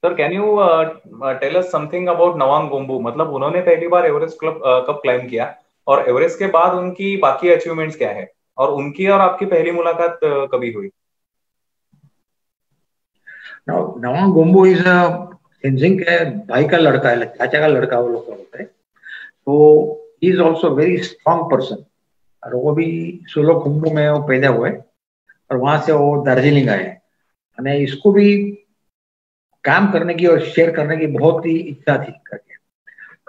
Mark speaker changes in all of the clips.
Speaker 1: Sir can you tell us something about Nawang Gombu, मतलब उन्होंने पहली बार एवरेस्ट क्लब कब क्लाइम किया और एवरेस्ट के बाद उनकी बाकी अचीवमेंट्स क्या है, और उनकी और आपकी पहली मुलाकात कभी हुई?
Speaker 2: नवांग गोम्बू इज तेंजिंग के भाई का लड़का है, चाचा का लड़का वो लोग का होता है। तो he is also very strong person, और वो भी सोलो कुंभू में वो पैदा हुए और वहां से वो दार्जिलिंग आए। मैंने इसको भी काम करने की और शेयर करने की बहुत ही इच्छा थी करके।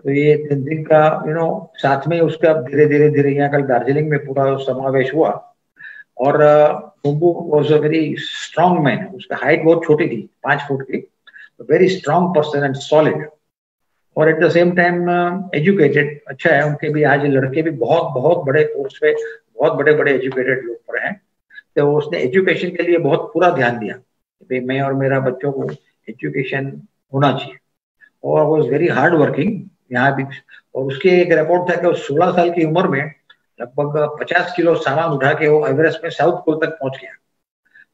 Speaker 2: तो ये तेंजिंग का साथ में उसका धीरे धीरे धीरे यहाँ का दार्जिलिंग में पूरा समावेश हुआ। और Gombu was a very strong man, उसका हाइट बहुत छोटी थी, 5 फुट की, very strong person and solid, और at the same time educated. अच्छा है, उनके भी आज लड़के भी बहुत बहुत बड़े पोस्ट पे, बहुत बड़े बड़े एजुकेटेड लोग पर हैं। तो उसने एजुकेशन के लिए बहुत पूरा ध्यान दिया कि मैं और मेरा बच्चों को एजुकेशन होना चाहिए, और वॉज वेरी हार्ड वर्किंग यहाँ भी। और उसके एक रिकॉर्ड था कि वो 16 साल की उम्र में लगभग 50 किलो सामान उठा के वो एवरेस्ट में साउथ पोल तक पहुंच गया।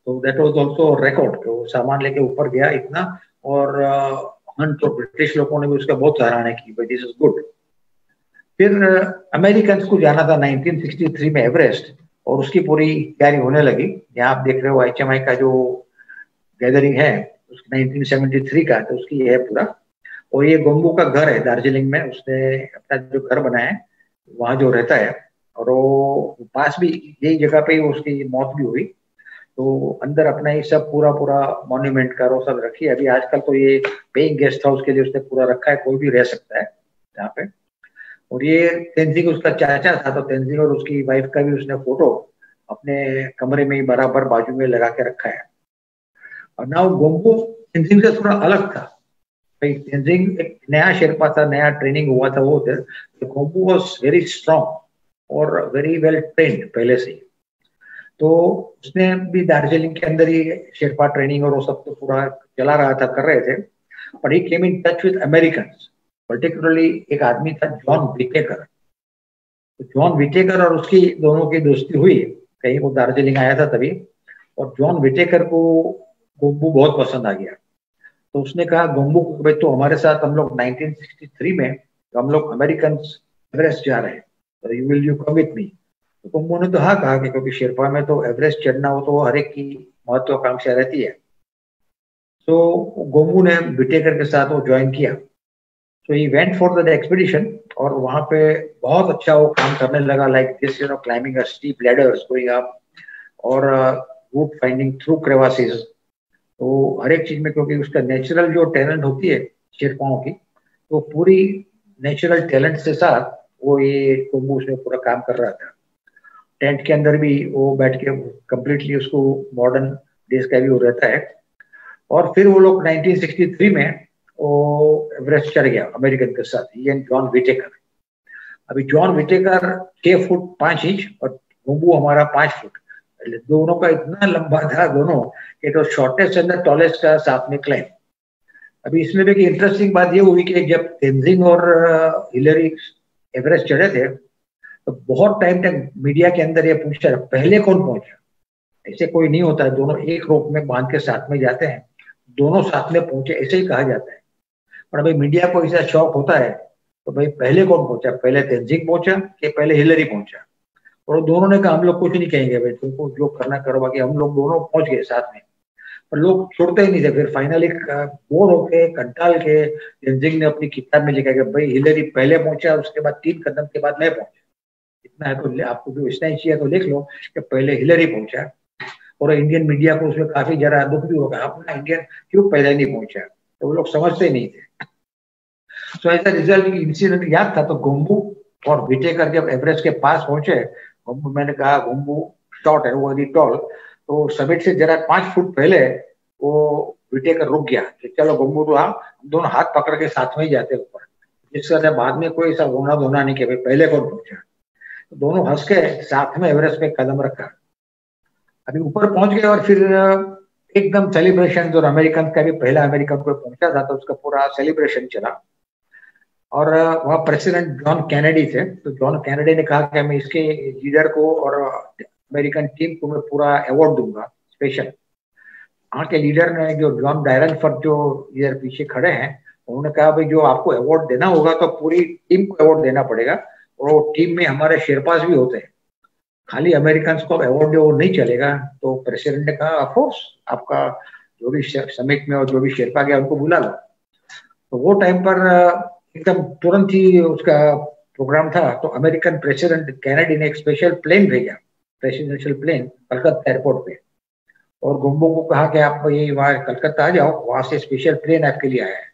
Speaker 2: तो दैट वाज आल्सो रिकॉर्ड कि वो सामान लेके ऊपर गया इतना। और तो ब्रिटिश लोगों ने भी उसका बहुत सराहना की, भाई दिस इज गुड। फिर अमेरिकन को जाना था 1963 में एवरेस्ट, और उसकी पूरी तैयारी होने लगी। यहाँ आप देख रहे हो HMI का जो गैदरिंग है, 1973 का, तो उसकी है पूरा। और ये गोम्बू का घर है दार्जिलिंग में, उसने अपना जो घर बनाया है वहां जो रहता है। और वो पास भी यही जगह पे ही उसकी मौत भी हुई। तो अंदर अपना ही सब पूरा पूरा मॉन्यूमेंट का वो सब रखी है। अभी आजकल तो ये पेइंग गेस्ट हाउस के लिए उसने पूरा रखा है, कोई भी रह सकता है यहाँ पे। और ये तेंजिंग उसका चाचा था, तो तेंजिंग और उसकी वाइफ का भी उसने फोटो अपने कमरे में ही बराबर बाजू में लगा के रखा है। और ना वो गोम्बू तेंजिंग से थोड़ा अलग था। भाई तेंजिंग एक नया शेरपा था, नया ट्रेनिंग हुआ था वो उधर। गोम्बू वॉज वेरी स्ट्रॉन्ग और वेरी वेल ट्रेन्ड पहले से ही। तो उसने भी दार्जिलिंग के अंदर ही शेरपा ट्रेनिंग और वो सब तो पूरा चला रहा था, कर रहे थे। But he came in touch with American, particularly एक आदमी था जॉन विटेकर। तो जॉन विटेकर और उसकी दोनों की दोस्ती हुई, कहीं वो दार्जिलिंग आया था तभी। और जॉन विटेकर को गोम्बू बहुत पसंद आ गया। तो उसने कहा गोम्बू को, भाई तो हमारे साथ, हम लोग 1963 में हम लोग अमेरिकन एवरेस्ट जा रहे हैं, तो you will you come with me. तो गोम्बू ने तो हाँ कहा कि क्योंकि शेरपा में तो एवरेस्ट चढ़ना हो तो हर एक की महत्वाकांक्षा रहती है। तो गोम्बू ने विटेकर के साथ वो ज्वाइन किया। So he went for the expedition, और वहां पे बहुत अच्छा वो काम करने लगा, like this climbing a steep ladders going up, और रूट फाइंडिंग थ्रू क्रेवासिस। तो हर एक चीज में, क्योंकि उसका नेचुरल जो टैलेंट होती है शेरपाओं की, तो पूरी नेचुरल टैलेंट से साथ वो ये गोम्बू उसमें पूरा काम कर रहा था। टेंट के अंदर भी वो बैठ के कंप्लीटली उसको मॉडर्न डेज का भी वो रहता है। और फिर वो लोग 1963 में वो एवरेस्ट चढ़ गया अमेरिकन के साथ, ये जॉन विटेकर। अभी जॉन विटेकर 6 फुट 5 इंच और गोम्बू हमारा 5 फुट, दोनों का इतना लंबा था दोनों, कि तो शॉर्टेस्ट एंड टॉलेस्ट का साथ में क्लाइम। अभी इसमें भी एक इंटरेस्टिंग बात ये हुई कि जब तेंजिंग और हिलरी एवरेस्ट चढ़े थे, तो बहुत टाइम तक मीडिया के अंदर ये पूछा पहले कौन पहुंचा। ऐसे कोई नहीं होता है, दोनों एक रोप में बांध के साथ में जाते हैं, दोनों साथ में पहुंचे ऐसे ही कहा जाता है। पर भाई मीडिया को ऐसा शौक होता है, तो भाई पहले कौन पहुंचा, पहले तेंजिंग पहुंचा कि पहले हिलरी पहुंचा। और दोनों ने कहा हम लोग कुछ नहीं कहेंगे भाई, तुमको जो करना करो, बाकी हम लोग दोनों पहुंच गए साथ में। पर लोग छोड़ते ही नहीं थे। फिर फाइनली बोर होके कंटाल के तेंजिंग ने अपनी किताब में लिखा कि भाई हिलरी पहले पहुंचा, उसके बाद 3 कदम के बाद मैं पहुंचा। इतना है तो आपको जो इतना ही चाहिए तो लिख लो कि पहले हिलरी पहुंचा। और इंडियन मीडिया को उसमें काफी जरा दुख भी होगा, अपना इंडियन क्यों पहले नहीं पहुंचा, तो वो लोग समझते नहीं थे। So as a result incident याद था। तो गोम्बू और विटेकर जब एवरेस्ट के पास पहुंचे, गोम्बू, मैंने कहा गोम्बू शॉर्ट है, वो वेरी टॉल, तो समिट से जरा 5 फुट पहले वो विटेकर रुक गया कि चलो गोम्बू तो हम दोनों हाथ पकड़ के साथ में ही जाते ऊपर, जिसका बाद में कोई ऐसा रोना धोना नहीं कि भाई पहले कौन पहुंचा। तो दोनों हंस के साथ में एवरेस्ट पे कदम रखा। अभी ऊपर पहुंच गए, और फिर एकदम सेलिब्रेशन, जो अमेरिकन का भी पहला अमेरिकन को पहुंचा था, तो उसका पूरा सेलिब्रेशन चला। और वहाँ प्रेसिडेंट जॉन कैनेडी थे। तो जॉन कैनेडी ने कहा कि मैं इसके लीडर को और अमेरिकन टीम को मैं पूरा अवार्ड दूंगा स्पेशल। वहाँ के लीडर ने, जो जॉन डायरनफोर्ड जो इधर पीछे खड़े हैं, उन्होंने कहा भाई जो आपको अवार्ड देना होगा तो पूरी टीम को अवार्ड देना पड़ेगा, और वो टीम में हमारे शेरपास भी होते हैं, खाली अमेरिकन को अवार्ड वो नहीं चलेगा। तो प्रेसिडेंट ने कहा ऑफकोर्स आपका जो भी समिट में और जो भी शेरपा गया उनको बुला लो। तो वो टाइम पर एकदम तुरंत ही उसका प्रोग्राम था, तो अमेरिकन प्रेसिडेंट कैनेडी ने एक स्पेशल प्लेन भेजा, प्रेसिडेंशियल प्लेन, कलकत्ता एयरपोर्ट पे, और गुम्बू को कहा कि आप ये वहाँ कलकत्ता आ जाओ, वहां से स्पेशल प्लेन आपके लिए आया है।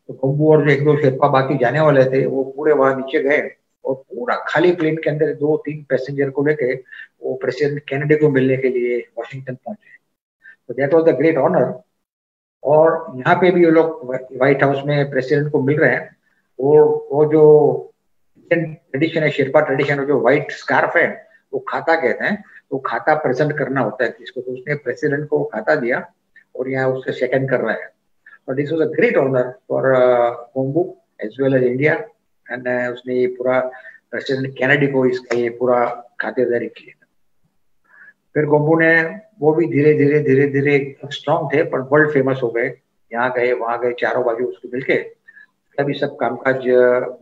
Speaker 2: तो गुम्बू और एक दो शेरपा बाकी जाने वाले थे, वो पूरे वहां नीचे गए और पूरा खाली प्लेन के अंदर 2-3 पैसेंजर को लेके वो प्रेसिडेंट कैनेडी को मिलने के लिए वॉशिंगटन पहुंचे। तो that was the great honour. और यहाँ पे भी वो लोग व्हाइट हाउस में प्रेसिडेंट को मिल रहे हैं। वो जो ट्रेडिशन है, शेरपा ट्रेडिशन, जो व्हाइट स्कार्फ है वो खाता कहते हैं, वो खाता प्रेजेंट करना होता है किसको, तो उसने प्रेसिडेंट को खाता दिया और यहाँ उससे सेकंड कर रहा है। और this was a great honour for Gombu as well as India, and उसने ये पूरा प्रेसिडेंट कैनेडी को इसका ये पूरा खातिरदारी की। फिर गुम्बू ने, वो भी धीरे धीरे स्ट्रॉन्ग थे पर वर्ल्ड फेमस हो गए, यहाँ गए वहां गए, चारों बाजू उसको मिलके भी सब कामकाज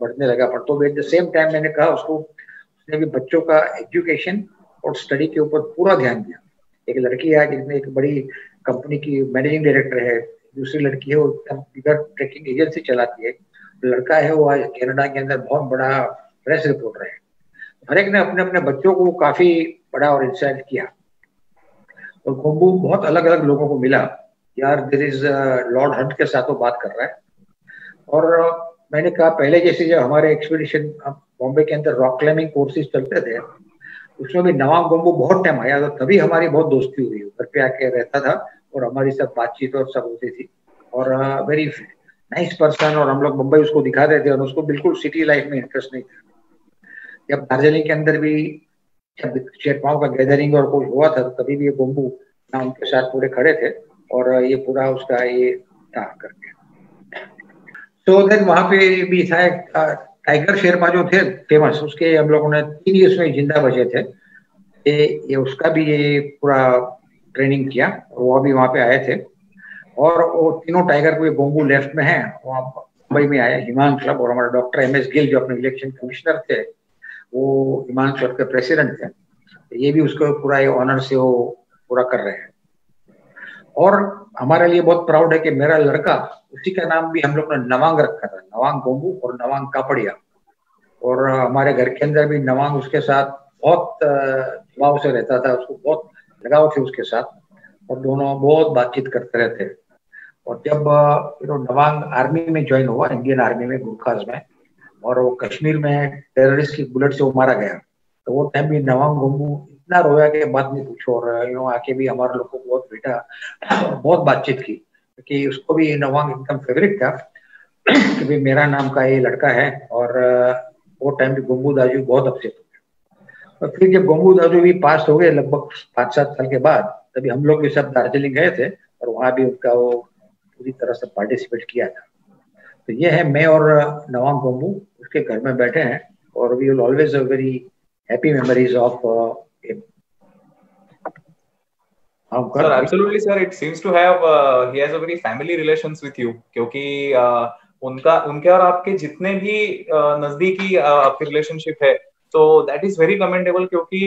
Speaker 2: बढ़ने लगा। पर तो एट द सेम टाइम मैंने कहा उसको, उसने भी बच्चों का एजुकेशन और स्टडी के ऊपर पूरा ध्यान दिया। एक लड़की है जिसमें एक बड़ी कंपनी की मैनेजिंग डायरेक्टर है, दूसरी लड़की है वो बिगर ट्रैकिंग एजेंसी चलाती है, लड़का है वो आज कनाडा के अंदर बहुत बड़ा प्रेस रिपोर्टर है। हर एक ने अपने अपने बच्चों को काफी बड़ा और इंसाइट किया। और गुम्बू बहुत अलग अलग लोगों को मिला, यार देयर इज लॉर्ड हंट के साथ वो बात कर रहा है। और मैंने कहा पहले जैसे जब हमारे एक्सपीडिशन बॉम्बे के अंदर रॉक क्लाइंबिंग कोर्सेज चलते थे, उसमें भी नवांग गुम्बू बहुत टाइम आया, तो तभी हमारी बहुत दोस्ती हुई। घर पे आके रहता था और हमारी सब बातचीत और सब होती थी, और वेरी नाइस पर्सन। और हम लोग मुंबई उसको दिखाते थे और उसको बिल्कुल सिटी लाइफ में इंटरेस्ट नहीं था। जब दार्जिलिंग के अंदर भी जब शेरपाओं का गैदरिंग और कुछ हुआ था, तो तभी भी ये गुम्बू ना उनके साथ पूरे खड़े थे और ये पूरा उसका ये था करके। तो देन वहां पे भी था टाइगर शेरपा जो थे फेमस, उसके हम लोगों ने 3 years में जिंदा बचे थे। ये उसका भी ये पूरा ट्रेनिंग किया, वो भी वहां पे आए थे। और वो तीनों टाइगर को गुम्बू लेफ्ट में है, वहाँ मुंबई में आया हिमान क्लब। और हमारा डॉक्टर MS गिल जो अपने इलेक्शन कमिश्नर थे, वो हिमान क्लब के प्रेसिडेंट थे। ये भी उसको पूरा ये ऑनर से वो पूरा कर रहे हैं। और हमारे लिए बहुत प्राउड है कि मेरा लड़का, उसी का नाम भी हम लोग ने नवांग रखा था, नवांग गुम्बू और नवांग कापड़िया। और हमारे घर के अंदर भी नवांग उसके साथ बहुत भाव से रहता था, उसको बहुत लगाव थे उसके साथ, और दोनों बहुत बातचीत करते रहते। और जब नवांग आर्मी में ज्वाइन हुआ, इंडियन आर्मी में, गुरखास में, और वो कश्मीर में टेररिस्ट की बुलेट से वो मारा गया, तो वो टाइम भी नवांग गुम्बू इतना रोया कि बात नहीं पूछो। और आके भी हमारे लोग को बहुत बेटा बहुत बातचीत की, क्योंकि उसको भी नवांग एकदम फेवरेट था कि भाई मेरा नाम का ये लड़का है। और वो टाइम भी गुम्बू दाजू बहुत अपसेट हो गए। और फिर जब गुम्बू दाजू भी पास हो गए लगभग 5-7 साल के बाद, तभी हम लोग भी सब दार्जिलिंग गए थे और वहां भी उनका वो पूरी तरह से पार्टिसिपेट किया था। तो ये है, मैं और नवांग गुम्बू उसके घर में बैठे हैं, और we will always have very happy memories of him.
Speaker 1: Sir, absolutely, sir. It seems to have he has a very family relations with you, क्योंकि उनके और आपके जितने भी नजदीकी आपके रिलेशनशिप है, तो दैट इज वेरी कमेंडेबल। क्योंकि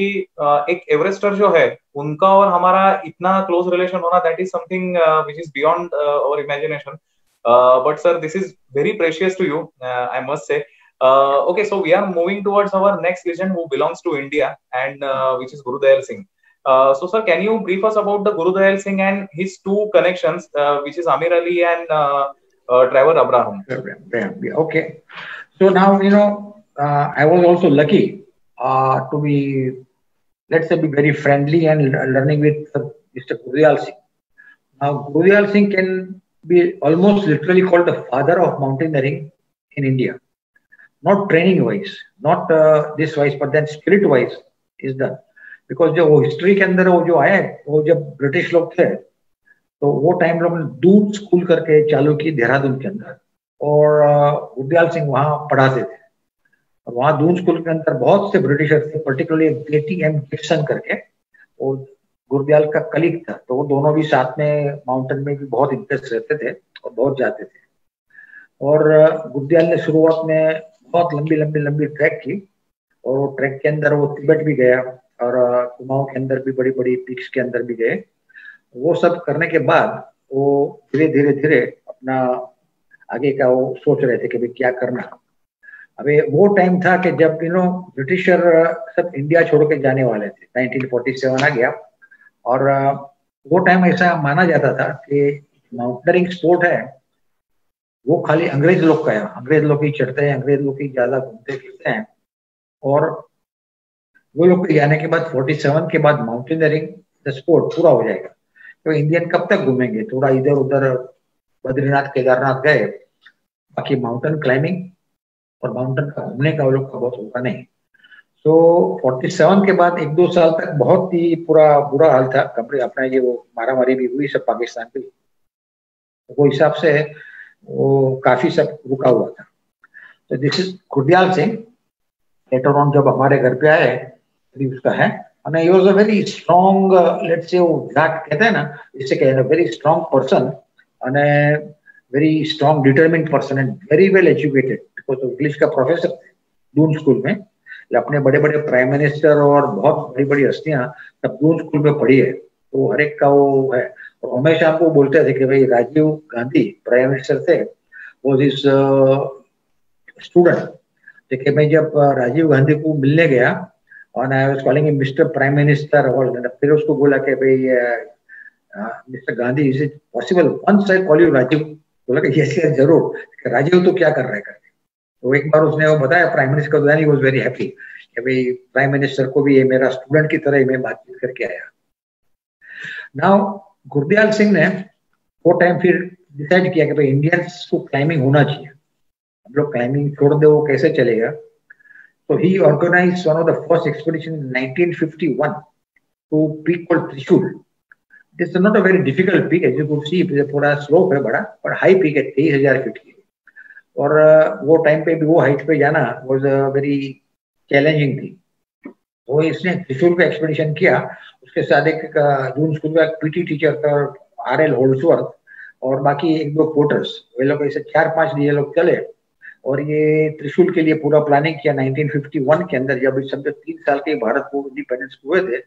Speaker 1: एक एवरेस्टर जो है, उनका और हमारा इतना क्लोज रिलेशन होना, that is something which is beyond our imagination. But sir, this is very precious to you, I must say. Okay, so we are moving towards our next legend who belongs to India, and which is Guru Dayal Singh. So sir, can you brief us about the Guru Dayal Singh and his 2 connections, which is Amir Ali and Trevor Abraham?
Speaker 2: Okay, so now I was also lucky to be, let's say, be very friendly and learning with Mr. Guru Dayal Singh. Now Guru Dayal Singh can be almost literally called the father of mountaineering in India. Not training wise, not this wise, but then spirit wise is done. Because जो वो history के अंदर वो जो आए, वो जब British लोग थे, तो वो टाइम लोग ने दूध स्कूल करके चालू की देहरादून के अंदर, और गुरु दयाल सिंह वहां पढ़ाते थे। और वहां दूध स्कूल के अंदर बहुत से ब्रिटिशर्स थे, पर्टिकुलरली JTM गिब्सन करके, और गुरदयाल का कलीग था, तो वो दोनों भी साथ में माउंटेन में भी बहुत इंटरेस्ट रहते थे और बहुत जाते थे। और गुरदयाल ने शुरुआत में बहुत लंबी लंबी लंबी ट्रैक की, और वो ट्रैक के अंदर वो तिब्बत भी गया और कुमाऊं के अंदर भी बड़ी बड़ी पीक्स के अंदर भी गए। वो सब करने के बाद वो धीरे धीरे धीरे अपना आगे का वो सोच रहे थे कि भाई क्या करना। अभी वो टाइम था कि जब ब्रिटिशर सब इंडिया छोड़ के जाने वाले थे, 1947 आ गया। और वो टाइम ऐसा माना जाता था कि माउंटेनियरिंग स्पोर्ट है वो खाली अंग्रेज लोग का है, अंग्रेज लोग ही चढ़ते हैं, अंग्रेज लोग ही ज्यादा घूमते फिरते हैं। और वो लोग के जाने के बाद 47 के बाद माउंटेनियरिंग स्पोर्ट पूरा हो जाएगा। तो इंडियन कब तक घूमेंगे, थोड़ा इधर उधर बद्रीनाथ केदारनाथ गए, बाकी माउंटेन क्लाइंबिंग और माउंटेन का घूमने का वो लोग का बहुत होगा नहीं। तो 47 के बाद 1-2 साल तक बहुत ही पूरा बुरा हाल था, कपड़े अपना ये वो मारामारी भी हुई सब पाकिस्तान पे, वो हिसाब से वो काफी सब रुका हुआ था। तो this is Gurdayal Singh. Later on जब हमारे घर पे आए अभी उसका है, and he was a very strong, let's say वो विराट कहते हैं ना, इससे कहते हैं very strong person and a very strong determined person and very well educated, because English का प्रोफेसर थे दून स्कूल में। अपने बड़े बड़े प्राइम मिनिस्टर और बहुत बड़ी बड़ी हस्तियां तब दून स्कूल में पढ़ी है, तो हर एक का वो है। और हमेशा हमको बोलते थे कि भाई राजीव गांधी प्राइम मिनिस्टर थे, वो इस स्टूडेंट। देखिए मैं जब राजीव गांधी को मिलने गया और I was calling him mister prime minister, और फिर उसको बोला कि भाई mister Gandhi is it possible once I call you Rajiv, बोला कि यस यस जरूर, राजीव तो क्या कर रहा है करके। तो एक बार उसने वो बताया प्राइम मिनिस्टर को, ही वाज वेरी हैप्पी कि भाई प्राइम मिनिस्टर को भी ये मेरा स्टूडेंट की तरह ही मैं बातचीत करके आया। नाउ गुरदयाल सिंह ने वो टाइम फिर डिसाइड किया कि भाई इंडियंस को क्लाइंबिंग होना चाहिए, हम लोग क्लाइंबिंग छोड़ दे वो कैसे चलेगा। So he organized one of the first expeditions in 1951 to peak called Trishul. This is not a very difficult peak, as you could see, पूरा स्लोप है बड़ा, पर हाई पीक है 23,000 फीट की। और वो टाइम पे भी वो हाइट पे जाना वाज वेरी चैलेंजिंग थी। वो इसने त्रिशूल का एक्सपेडिशन किया, उसके साथ एक जून स्कूल का पीटी टीचर था RL होल्सवर्थ, और बाकी 1-2 पोर्टर्स, वे लोग ऐसे 4-5 ये लोग चले और ये त्रिशूल के लिए पूरा प्लानिंग किया 1951 के अंदर, जब समझो 3 साल के भारत को इंडिपेंडेंस हुए थे।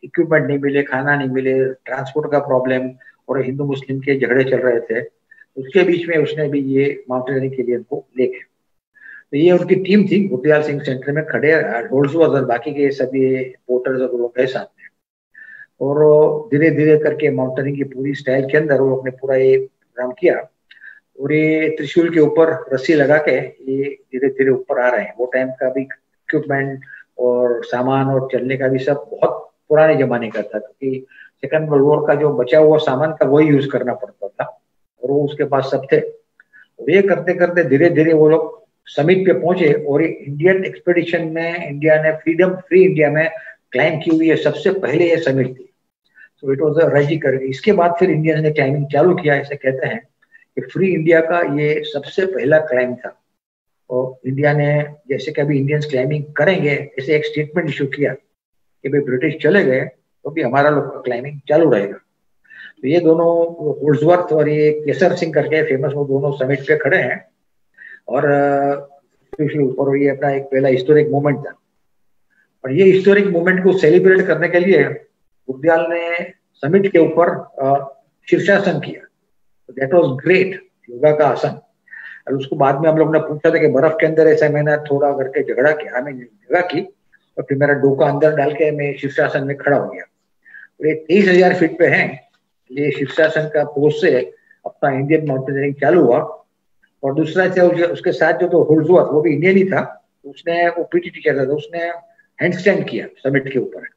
Speaker 2: इक्विपमेंट नहीं मिले, खाना नहीं मिले, ट्रांसपोर्ट का प्रॉब्लम, और हिंदू मुस्लिम के झगड़े चल रहे थे। उसके बीच में उसने भी ये माउंटेनियरिंग के लिए इनको ले गए। तो ये उनकी टीम थी, गुरदयाल सिंह सेंटर में खड़े, होल्सवर्थ और बाकी के सभी पोर्टर्स और लोग गए साथ में। और धीरे धीरे करके माउंटेनियरिंग की पूरी स्टाइल के अंदर वो अपने पूरा ये प्रोग्राम किया, और ये त्रिशूल के ऊपर रस्सी लगा के ये धीरे धीरे ऊपर आ रहे हैं। वो टाइम का भी इक्विपमेंट और सामान और चलने का भी सब बहुत पुराने जमाने का था, क्योंकि सेकंड वर्ल्ड वॉर का जो बचा हुआ सामान था वही यूज करना पड़ता था, और वो उसके पास सब थे। और ये करते करते धीरे धीरे वो लोग समिट पे पहुंचे, और इंडियन एक्सपेडिशन में इंडिया ने फ्री इंडिया में क्लाइंब की हुई है सबसे पहले ये समिट थी। सो इट वाज अ रैजी कर। इसके बाद फिर इंडिया ने क्लाइंबिंग चालू किया, ऐसे कहते हैं कि फ्री इंडिया का ये सबसे पहला क्लाइंब था। और इंडिया ने जैसे कभी इंडियंस क्लाइंबिंग करेंगे ऐसे एक स्टेटमेंट इशू किया कि भाई ब्रिटिश चले गए तो भी हमारा लोग का क्लाइंबिंग चालू रहेगा। तो ये दोनों होल्सवर्थ और ये केसर सिंह करके फेमस, वो दोनों समिट पे खड़े हैं, और ये अपना एक पहला हिस्टोरिक मोमेंट था। और ये हिस्टोरिक मोमेंट को सेलिब्रेट करने के लिए गुरदयाल ने समिट के ऊपर शीर्षासन किया। दैट वाज ग्रेट, योगा का आसन। और उसको बाद में हम लोग ने पूछा था कि बर्फ के अंदर ऐसा मैंने थोड़ा करके झगड़ा किया, हमें जगह की, और फिर मेरा डोका अंदर डाल के मैं शीर्षासन में खड़ा हो गया। तो ये 23,000 फीट पे है, ये शीर्षासन का पोस्ट से अपना इंडियन माउंटेनियरिंग चालू हुआ। और दूसरा उसके साथ जो तो होल्सवर्थ, वो भी इंडियन ही था, उसने वो पीटी टीचर था, उसने हैंडस्टैंड किया समिट के ऊपर,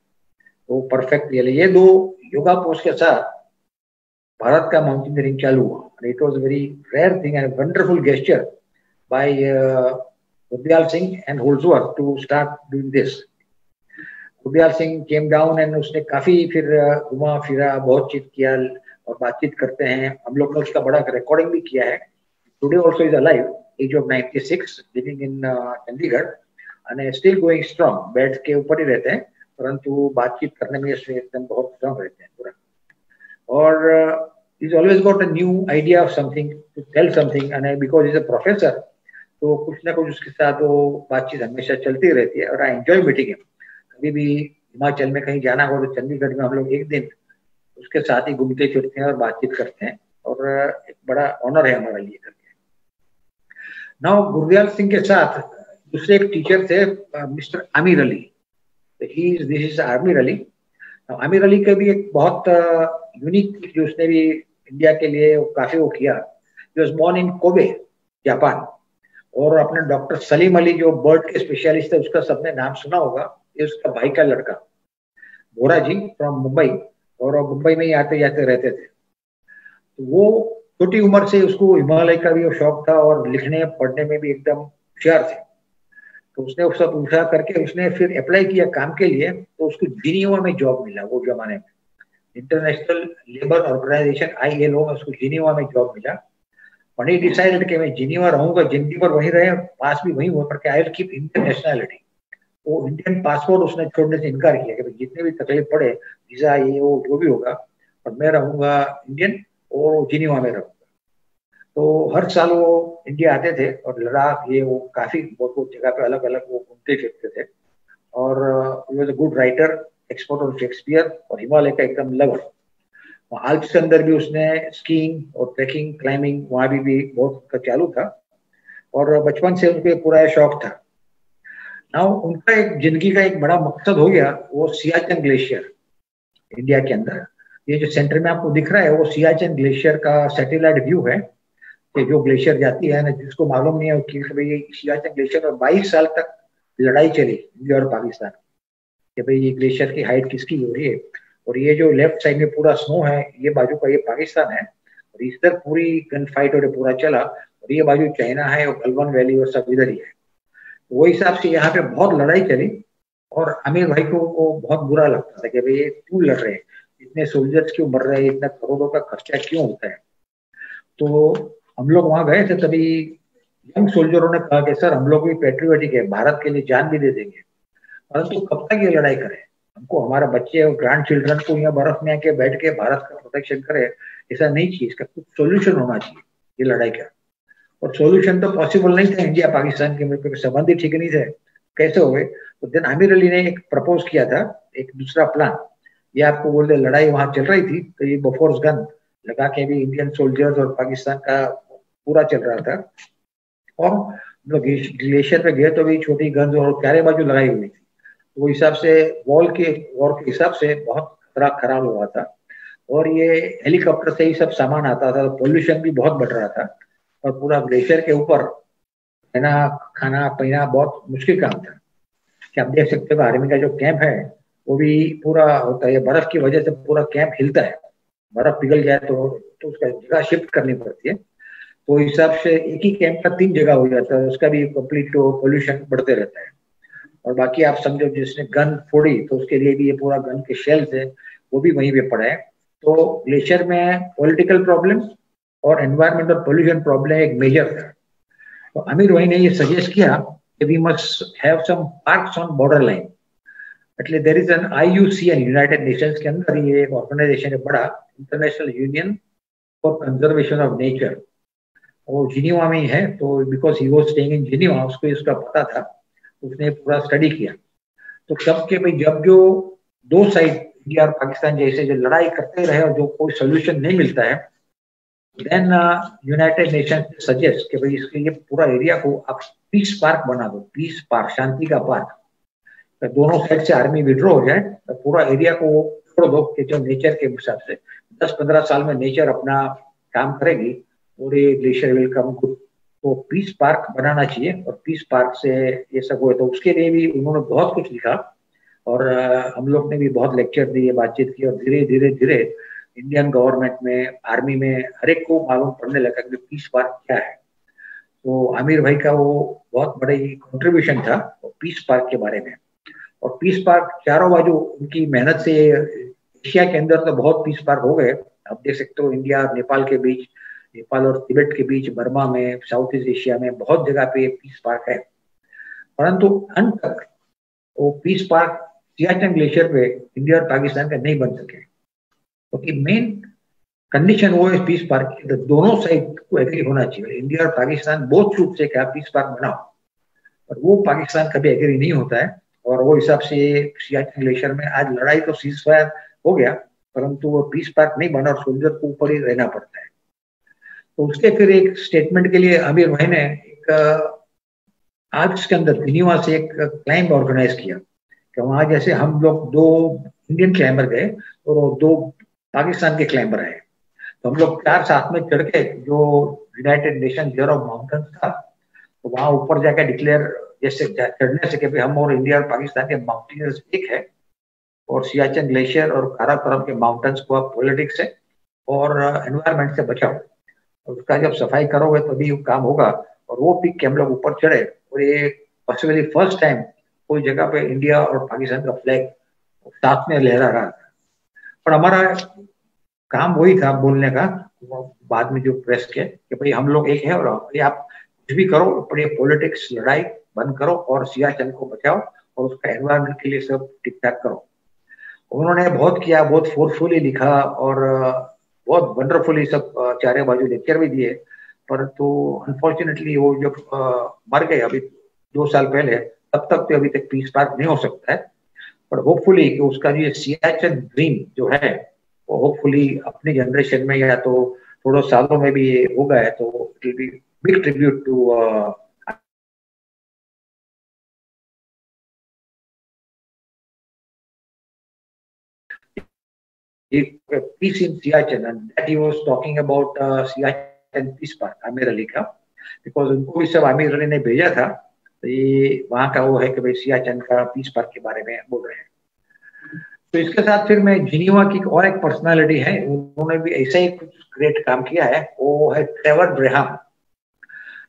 Speaker 2: वो परफेक्ट। ये 2 योगा पोस्ट के साथ भारत का माउंटेनियरिंग चालू हुआ। It was very rare thing and wonderful gesture by Gurdyal Singh and Holdsworth to start doing this. Gurdyal Singh came down and उसने काफी फिर घुमा फिरा, बहुत चीज किया, और बातचीत करते हैं। हम लोग ने उसका बड़ा रिकॉर्डिंग भी किया है। Today also is alive, age of 96, living in Chandigarh, and still going strong. Bed के ऊपर ही रहते हैं, परंतु बातचीत करने में इसमें एकदम बहुत स्ट्रांग रहते हैं पूरा। और he's always got a new idea of something to tell something, and because he's a professor, तो कुछ ना कुछ उसके साथ वो बातचीत हमेशा चलती रहती है। और आई एंजॉय मीटिंग हिम। कभी भी हिमाचल में कहीं जाना हो तो चंडीगढ़ में हम लोग एक दिन उसके साथ ही घूमते फिरते हैं और बातचीत करते हैं, और एक बड़ा ऑनर है हमारा लिए करके। नाउ गुरदयाल सिंह के साथ दूसरे एक टीचर थे, mister Aamir Ali. This is Aamir Ali. Aamir Ali का भी एक बहुत यूनिक, जो उसने भी इंडिया के लिए काफी वो किया। He was born in Kobe, Japan. और अपने डॉक्टर सलीम अली जो बर्ड के स्पेशलिस्ट है, उसका सबने नाम सुना होगा। ये उसका भाई का लड़का भोरा जी फ्रॉम मुंबई, और मुंबई में ही आते जाते रहते थे। तो वो छोटी उम्र से उसको हिमालय का भी वो शौक था, और लिखने पढ़ने में भी एकदम होशियार थे। तो उसने वो सब पूछा करके उसने फिर अप्लाई किया काम के लिए, तो उसको जिनीवा में जॉब मिला। वो जमाने में इंटरनेशनल लेबर ऑर्गेनाइजेशन ILO में उसको जिनीवा में जॉब मिला। और ही डिसाइडेड कि मैं जिनीवा रहूंगा, जिंदगी भर वहीं रहे, पास भी वहीं हुआ, करके I will keep Indian nationality. वो इंडियन पासपोर्ट उसने छोड़ने से इनकार किया कि जितने भी तकलीफ पड़े, वीजा ये वो जो भी होगा, और मैं रहूंगा इंडियन और जिनीवा में रहूंगा। तो हर साल वो इंडिया आते थे, और लद्दाख ये वो काफी बहुत जगह पे अलग अलग वो घूमते फिरते थे। और was a good writer, expert of Shakespeare, और हिमालय का एकदम लवर। आल्प्स के अंदर भी उसने स्कीइंग और ट्रैकिंग, क्लाइंबिंग वहां भी बहुत चालू था, और बचपन से उनके पूरा शौक था। नाउ उनका एक जिंदगी का एक बड़ा मकसद हो गया, वो सियाचिन ग्लेशियर इंडिया के अंदर। ये जो सेंटर में आपको दिख रहा है, वो सियाचिन ग्लेशियर का सैटेलाइट व्यू है, कि जो ग्लेशियर जाती है ना, जिसको मालूम नहीं है कि भाई सियाचिन ग्लेशियर में 22 साल तक लड़ाई चली इंडिया और पाकिस्तान कि भाई ये ग्लेशियर की हाइट किसकी हो रही है। और ये जो लेफ्ट साइड में पूरा स्नो है, ये बाजू का ये पाकिस्तान है, और इधर पूरी गन फाइट और पूरा चला, और ये बाजू चाइना है, और गलवान वैली और सब इधर ही है। तो वो हिसाब से यहाँ पे बहुत लड़ाई चली, और आमिर भाई को वो बहुत बुरा लगता था कि भाई ये क्यों लड़ रहे हैं, इतने सोल्जर्स क्यों मर रहे हैं, इतना करोड़ों का खर्चा क्यों होता है। तो हम लोग वहां गए थे, तभी यंग सोल्जरों ने कहा कि सर हम लोग भी पेट्रियोटिक है, भारत के लिए जान भी दे देंगे, परंतु कब तक ये लड़ाई करें। हमको हमारा बच्चे और ग्रैंड चिल्ड्रन को यहाँ बर्फ में आके बैठ के भारत का प्रोटेक्शन करे, ऐसा नहीं चाहिए। इसका कुछ सोल्यूशन होना चाहिए ये लड़ाई का। और सोल्यूशन तो पॉसिबल नहीं था इंडिया पाकिस्तान के संबंध ही ठीक नहीं थे, कैसे हो गए। तो देन आमिर अली ने एक प्रपोज किया था, एक दूसरा प्लान। ये आपको बोल दे, लड़ाई वहां चल रही थी, तो ये बफोर्स गन लगा के भी इंडियन सोल्जर्स और पाकिस्तान का पूरा चल रहा था। और ग्लेशियर पे गए तो भी छोटी गन्स और चारे बाजू लगाई हुई थी। वो हिसाब से वॉर के हिसाब से बहुत खतरा खराब हुआ था, और ये हेलीकॉप्टर से ही सब सामान आता था, पोल्यूशन भी बहुत बढ़ रहा था, और पूरा ग्लेशियर के ऊपर रहना, खाना पीना बहुत मुश्किल काम था। कि आप देख सकते हो आर्मी का जो कैंप है वो भी पूरा होता है, बर्फ की वजह से पूरा कैंप हिलता है। बर्फ पिघल जाए तो उसका जगह शिफ्ट करनी पड़ती है। तो हिसाब से एक ही कैंप का 3 जगह हो जाता है, उसका भी कंप्लीट पोल्यूशन बढ़ते रहता है। और बाकी आप समझो जिसने गन फोड़ी, तो उसके लिए भी ये पूरा गन के शेल्स है, वो भी वहीं पे पड़ा है। तो ग्लेशियर में पॉलिटिकल प्रॉब्लम और एनवायरमेंटल पोल्यूशन प्रॉब्लम एक मेजर था। तो आमिर भाई ने ये सजेस्ट किया कि we must have some parks on border line. એટલે there is an IUCN, United Nations के अंदर ये एक ऑर्गेनाइजेशन है बड़ा, International Union for Conservation of Nature. वो जिनीवा में ही है, तो because he was staying in Geneva, उसको इसका पता था, उसने पूरा स्टडी किया। तो तब के भाई जब जो दो साइड इंडिया और पाकिस्तान जैसे जो लड़ाई करते रहे और जो कोई सोल्यूशन नहीं मिलता है, देन यूनाइटेड नेशन सजेस्ट कि भाई इसके लिए पूरा एरिया को आप पीस पार्क बना दो, पीस पार्क, शांति का पार्क। तो दोनों साइड से आर्मी विड्रॉ हो जाए, तो पूरा एरिया को छोड़ दो कि जो नेचर के हिसाब से 10-15 साल में नेचर अपना काम करेगी, और ये ग्लेशियर विल कम गुड। तो पीस पार्क बनाना चाहिए, और पीस पार्क से ये सब हुए। तो उसके लिए भी उन्होंने बहुत कुछ लिखा, और हम लोग ने भी बहुत लेक्चर दिए, बातचीत की, और धीरे धीरे धीरे इंडियन गवर्नमेंट में, आर्मी में हर एक को मालूम पड़ने लगा कि पीस पार्क क्या है। तो आमिर भाई का वो बहुत बड़ा ही कॉन्ट्रीब्यूशन था पीस पार्क के बारे में। और पीस पार्क चारों बाजू उनकी मेहनत से, एशिया के अंदर तो बहुत पीस पार्क हो गए। आप देख सकते हो इंडिया और नेपाल के बीच, नेपाल और तिब्बत के बीच, बर्मा में, साउथ ईस्ट एशिया में बहुत जगह पे पीस पार्क है। परंतु अंत तक वो पीस पार्क सियाचिन ग्लेशियर पे इंडिया और पाकिस्तान का नहीं बन सके, क्योंकि मेन कंडीशन वो है पीस पार्क की, तो दोनों साइड को एग्री होना चाहिए, इंडिया और पाकिस्तान बोथ चूप से क्या पीस पार्क बनाओ, और वो पाकिस्तान कभी एग्री नहीं होता है। और वो हिसाब से सियाचिन ग्लेशियर में आज लड़ाई तो सीज फायर हो गया, परंतु वो पीस पार्क नहीं बना और सोल्जर को ऊपर ही रहना पड़ता है। तो उसके फिर एक स्टेटमेंट के लिए आमिर भाई ने एक आज के अंदर जिनीवा से एक क्लाइंब ऑर्गेनाइज किया, कि वहां जैसे हम लोग 2 इंडियन क्लाइंबर गए और 2 पाकिस्तान के क्लाइंबर आए, तो हम लोग 4 साथ में चढ़ के जो United nation year of mountains था, तो वहां ऊपर जाकर डिक्लेयर जैसे चढ़ने से कि भाई हम और इंडिया और पाकिस्तान के माउंटेनियर्स एक है, और सियाचिन ग्लेशियर और काराकोरम के माउंटेन्स को आप पॉलिटिक्स से और एनवायरमेंट से बचाओ, उसका जब सफाई करोगे तभी तो काम होगा। और वो पीक के हम लोग ऊपर चढ़े, और ये पॉसिबली फर्स्ट टाइम कोई जगह पे इंडिया और पाकिस्तान का फ्लैग साथ में लहरा रहा था। पर हमारा काम वही था बोलने का बाद में जो प्रेस के कि भाई हम लोग एक है, और आप कुछ भी करो पर ये पॉलिटिक्स लड़ाई बंद करो और सियाचिन को बचाओ और उसका एनवायरमेंट के लिए सब ठीक ठाक करो। उन्होंने बहुत किया, बहुत फोर्सफुली लिखा और बहुत वंडरफुली सब चारे बाजू लेक्चर भी दिए, परंतु अनफॉर्चुनेटली वो जब मर गए अभी 2 साल पहले, तब तक तो अभी तक पीस पार्क नहीं हो सकता है। पर होपफुली कि उसका जो सियाचिन ड्रीम जो है वो होपफुली अपनी जनरेशन में या तो थोड़े सालों में भी होगा है, तो it will be big tribute to peace in Siachen, and that he was talking about Siachen Peace Park, Aamir Ali का, बिकॉज उनको भी सब आमिर अली ने भेजा था, तो ये वहाँ का वो है कि भाई सियाचिन का पीस पार्क के बारे में बोल रहे हैं। तो इसके साथ फिर मैं जिनीवा की और एक पर्सनालिटी है, उन्होंने भी ऐसा ही कुछ ग्रेट काम किया है, वो है Trevor Braham.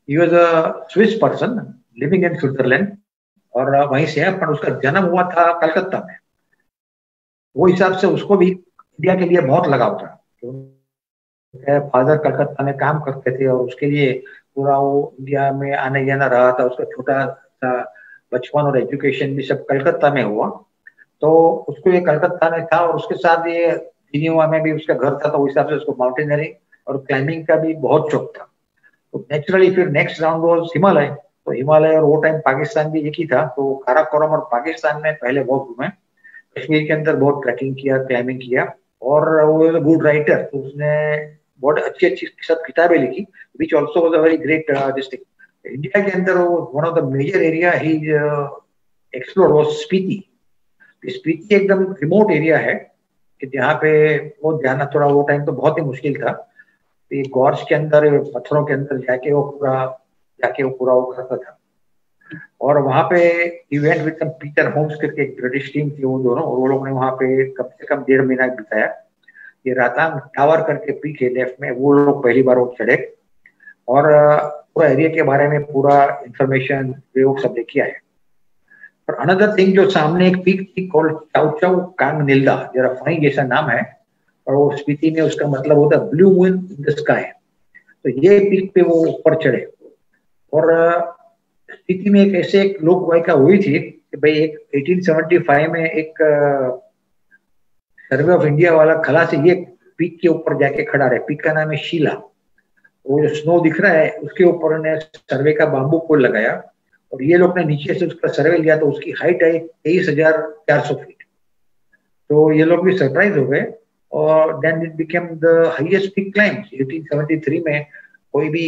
Speaker 2: He was a Swiss person living in Switzerland, और वहीं से है, पर उसका जन्म हुआ था कलकत्ता में। वो हिसाब से उसको भी इंडिया के लिए बहुत लगाव था, फादर कलकत्ता में काम करते थे और उसके लिए पूरा वो इंडिया में आने जाना रहा था, उसका छोटा सा बचपन और एजुकेशन भी सब कलकत्ता में हुआ, तो उसको ये कलकत्ता में था, और उसके साथ ये जिनीवा में भी उसका घर था, तो उस हिसाब से उसको माउंटेनियरिंग और क्लाइंबिंग का भी बहुत शौक था। तो नेचुरली फिर नेक्स्ट राउंड वाज हिमालय, तो हिमालय और वो टाइम पाकिस्तान भी एक ही था, तो काराकोरम और पाकिस्तान में पहले बहुत घूमे, कश्मीर के अंदर बहुत ट्रैकिंग किया, क्लाइंबिंग किया, और वो गुड राइटर, तो उसने बहुत अच्छी अच्छी सब किताबें लिखी, which also was a very great district India के अंदर। One of the major area he explore was Spiti. Spiti एकदम रिमोट एरिया है कि जहाँ पे वो जाना थोड़ा वो टाइम तो बहुत ही मुश्किल था, ये गॉर्ज के अंदर पत्थरों के अंदर जाके वो पूरा वो करता था। और वहां पे इवेंट विद पीटर होम्स करके एक ब्रिटिश टीम थी वो दोनों, और वो लोग ने वहां पे कम से कम 1.5 महीना बिताया। ये रातांग टावर करके पीक है लेफ्ट में, वो लोग पहली बार वो चढ़े, और पूरा एरिया के बारे में पूरा इंफॉर्मेशन प्रयोग सब किया है। और अनदर थिंग जो सामने एक पीक थी कॉल्ड चाउ चाउ कांग निल्दा, जरा फनी जैसा नाम है, और वो स्पीति में उसका मतलब होता है blue moon in the sky. तो ये पीक पे वो ऊपर चढ़े, और स्पीति में एक ऐसे एक लोक वायका हुई थी कि भाई एक 1875 में एक सर्वे ऑफ इंडिया वाला खलासी ये पीक के ऊपर जाके खड़ा रहे, पीक का नाम है शीला, वो जो स्नो दिख रहा है उसके ऊपर ने सर्वे का बाम्बू पोल लगाया, और ये लोग ने नीचे से उसका सर्वे लिया, तो उसकी हाइट है 23,400 फीट। तो ये लोग भी सरप्राइज हो गए, और then it became the highest peak climb. 1873 में कोई भी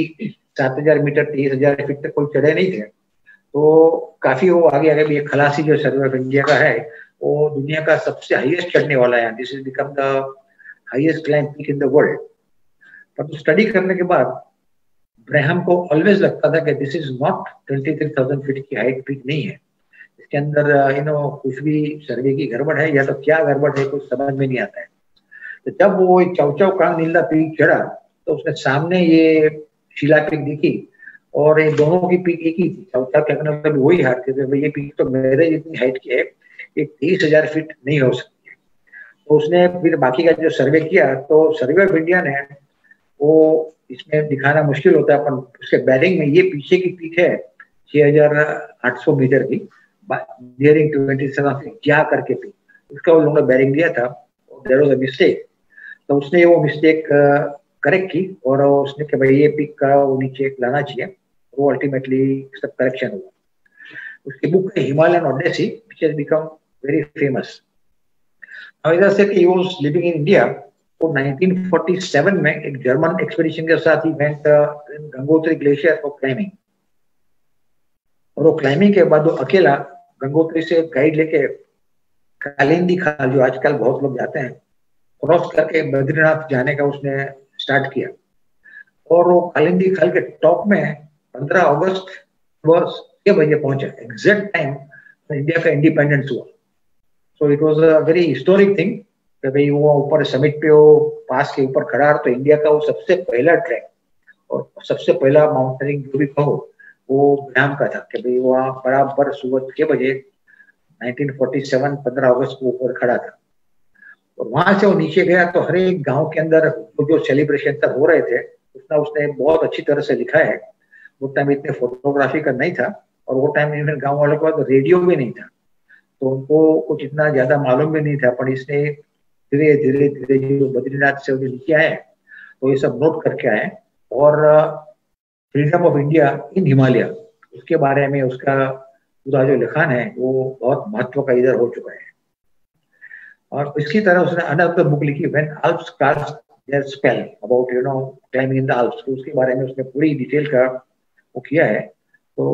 Speaker 2: 7,000 मीटर 23,000 फीट तक कोई चढ़े नहीं थे, तो काफी वो आगे आगे भी एक खलासी जो सर्वे ऑफ इंडिया का है वो दुनिया का सबसे हाईएस्ट चढ़ने वाला है, this is become the highest climb peak in the world. पर तो स्टडी करने के बाद ब्रेहम को ऑलवेज लगता था कि दिस इज नॉट 23,000 फीट की हाइट पीक नहीं है, इसके अंदर कुछ भी सर्वे की गड़बड़ है, या तो क्या गड़बड़ है कुछ समझ में नहीं आता है। तो जब वो एक चाउ चाउ कांग नीला पीक चढ़ा, तो उसने सामने ये शीला पीक दिखी, और ये दोनों की पीक एक ही थी, चाउ चाउ कहने मतलब वही हाइट थी, ये पीक तो मेरे जितनी हाइट की है, ये 23,000 फीट नहीं हो सकती। तो उसने फिर बाकी का जो सर्वे किया, तो सर्वे ऑफ इंडिया ने वो इसमें दिखाना मुश्किल होता है, पर उसके बैरिंग में ये पीछे की पीक है 6,800 मीटर की, बियरिंग 27 क्या करके थी, उसका उन लोगों ने बेयरिंग दिया था, देयर वाज अ मिस्टेक। तो उसने वो मिस्टेक करेक्ट की और उसने कि भाई ये पिक का वो नीचे लाना चाहिए, वो अल्टीमेटली सब करेक्शन हुआ। उसकी बुक है Himalayan Odyssey which has become very famous. Now इधर से he was living in India. तो 1947 में एक जर्मन एक्सपीडिशन के साथ he went Gangotri glacier for climbing, और वो क्लाइंबिंग के बाद वो अकेला गंगोत्री से गाइड लेके कालिंदी खाल, जो आजकल बहुत लोग जाते हैं, क्रॉस करके बद्रीनाथ जाने का उसने स्टार्ट किया। और वो कालिंदी खाल के टॉप में 15 अगस्त सुबह 6 बजे पहुंचा, एग्जैक्ट टाइम इंडिया का इंडिपेंडेंस हुआ। So it was a very historic thing कि भाई वो ऊपर समिट पे वो पास के ऊपर खड़ा, तो इंडिया का वो सबसे पहला ट्रैक और सबसे पहला माउंटेनिंग जो भी कहो वो ब्याम का था कि भाई वहाँ बराबर सुबह 6 बजे 1947 15 अगस्त को ऊपर खड़ा था। और वहां से वो नीचे गया तो हर एक गांव के अंदर वो जो सेलिब्रेशन तक हो रहे थे उसने बहुत अच्छी तरह से लिखा है। वो टाइम इतने फोटोग्राफी का नहीं था, और वो टाइम इवन गांव वालों के पास रेडियो भी नहीं था, तो उनको कुछ इतना ज्यादा मालूम भी नहीं था। पर इसने धीरे धीरे धीरे जो बद्रीनाथ से नीचे आए तो ये सब नोट करके आए, और freedom of India in Himalaya उसके बारे में उसका पूरा जो लिखान है वो बहुत महत्व का इधर हो चुका है। और इसकी तरह उसने अनदर बुक लिखी when Alps cast their spell about climbing in the Alps, तो उसके बारे में उसने पूरी डिटेल का वो किया है। तो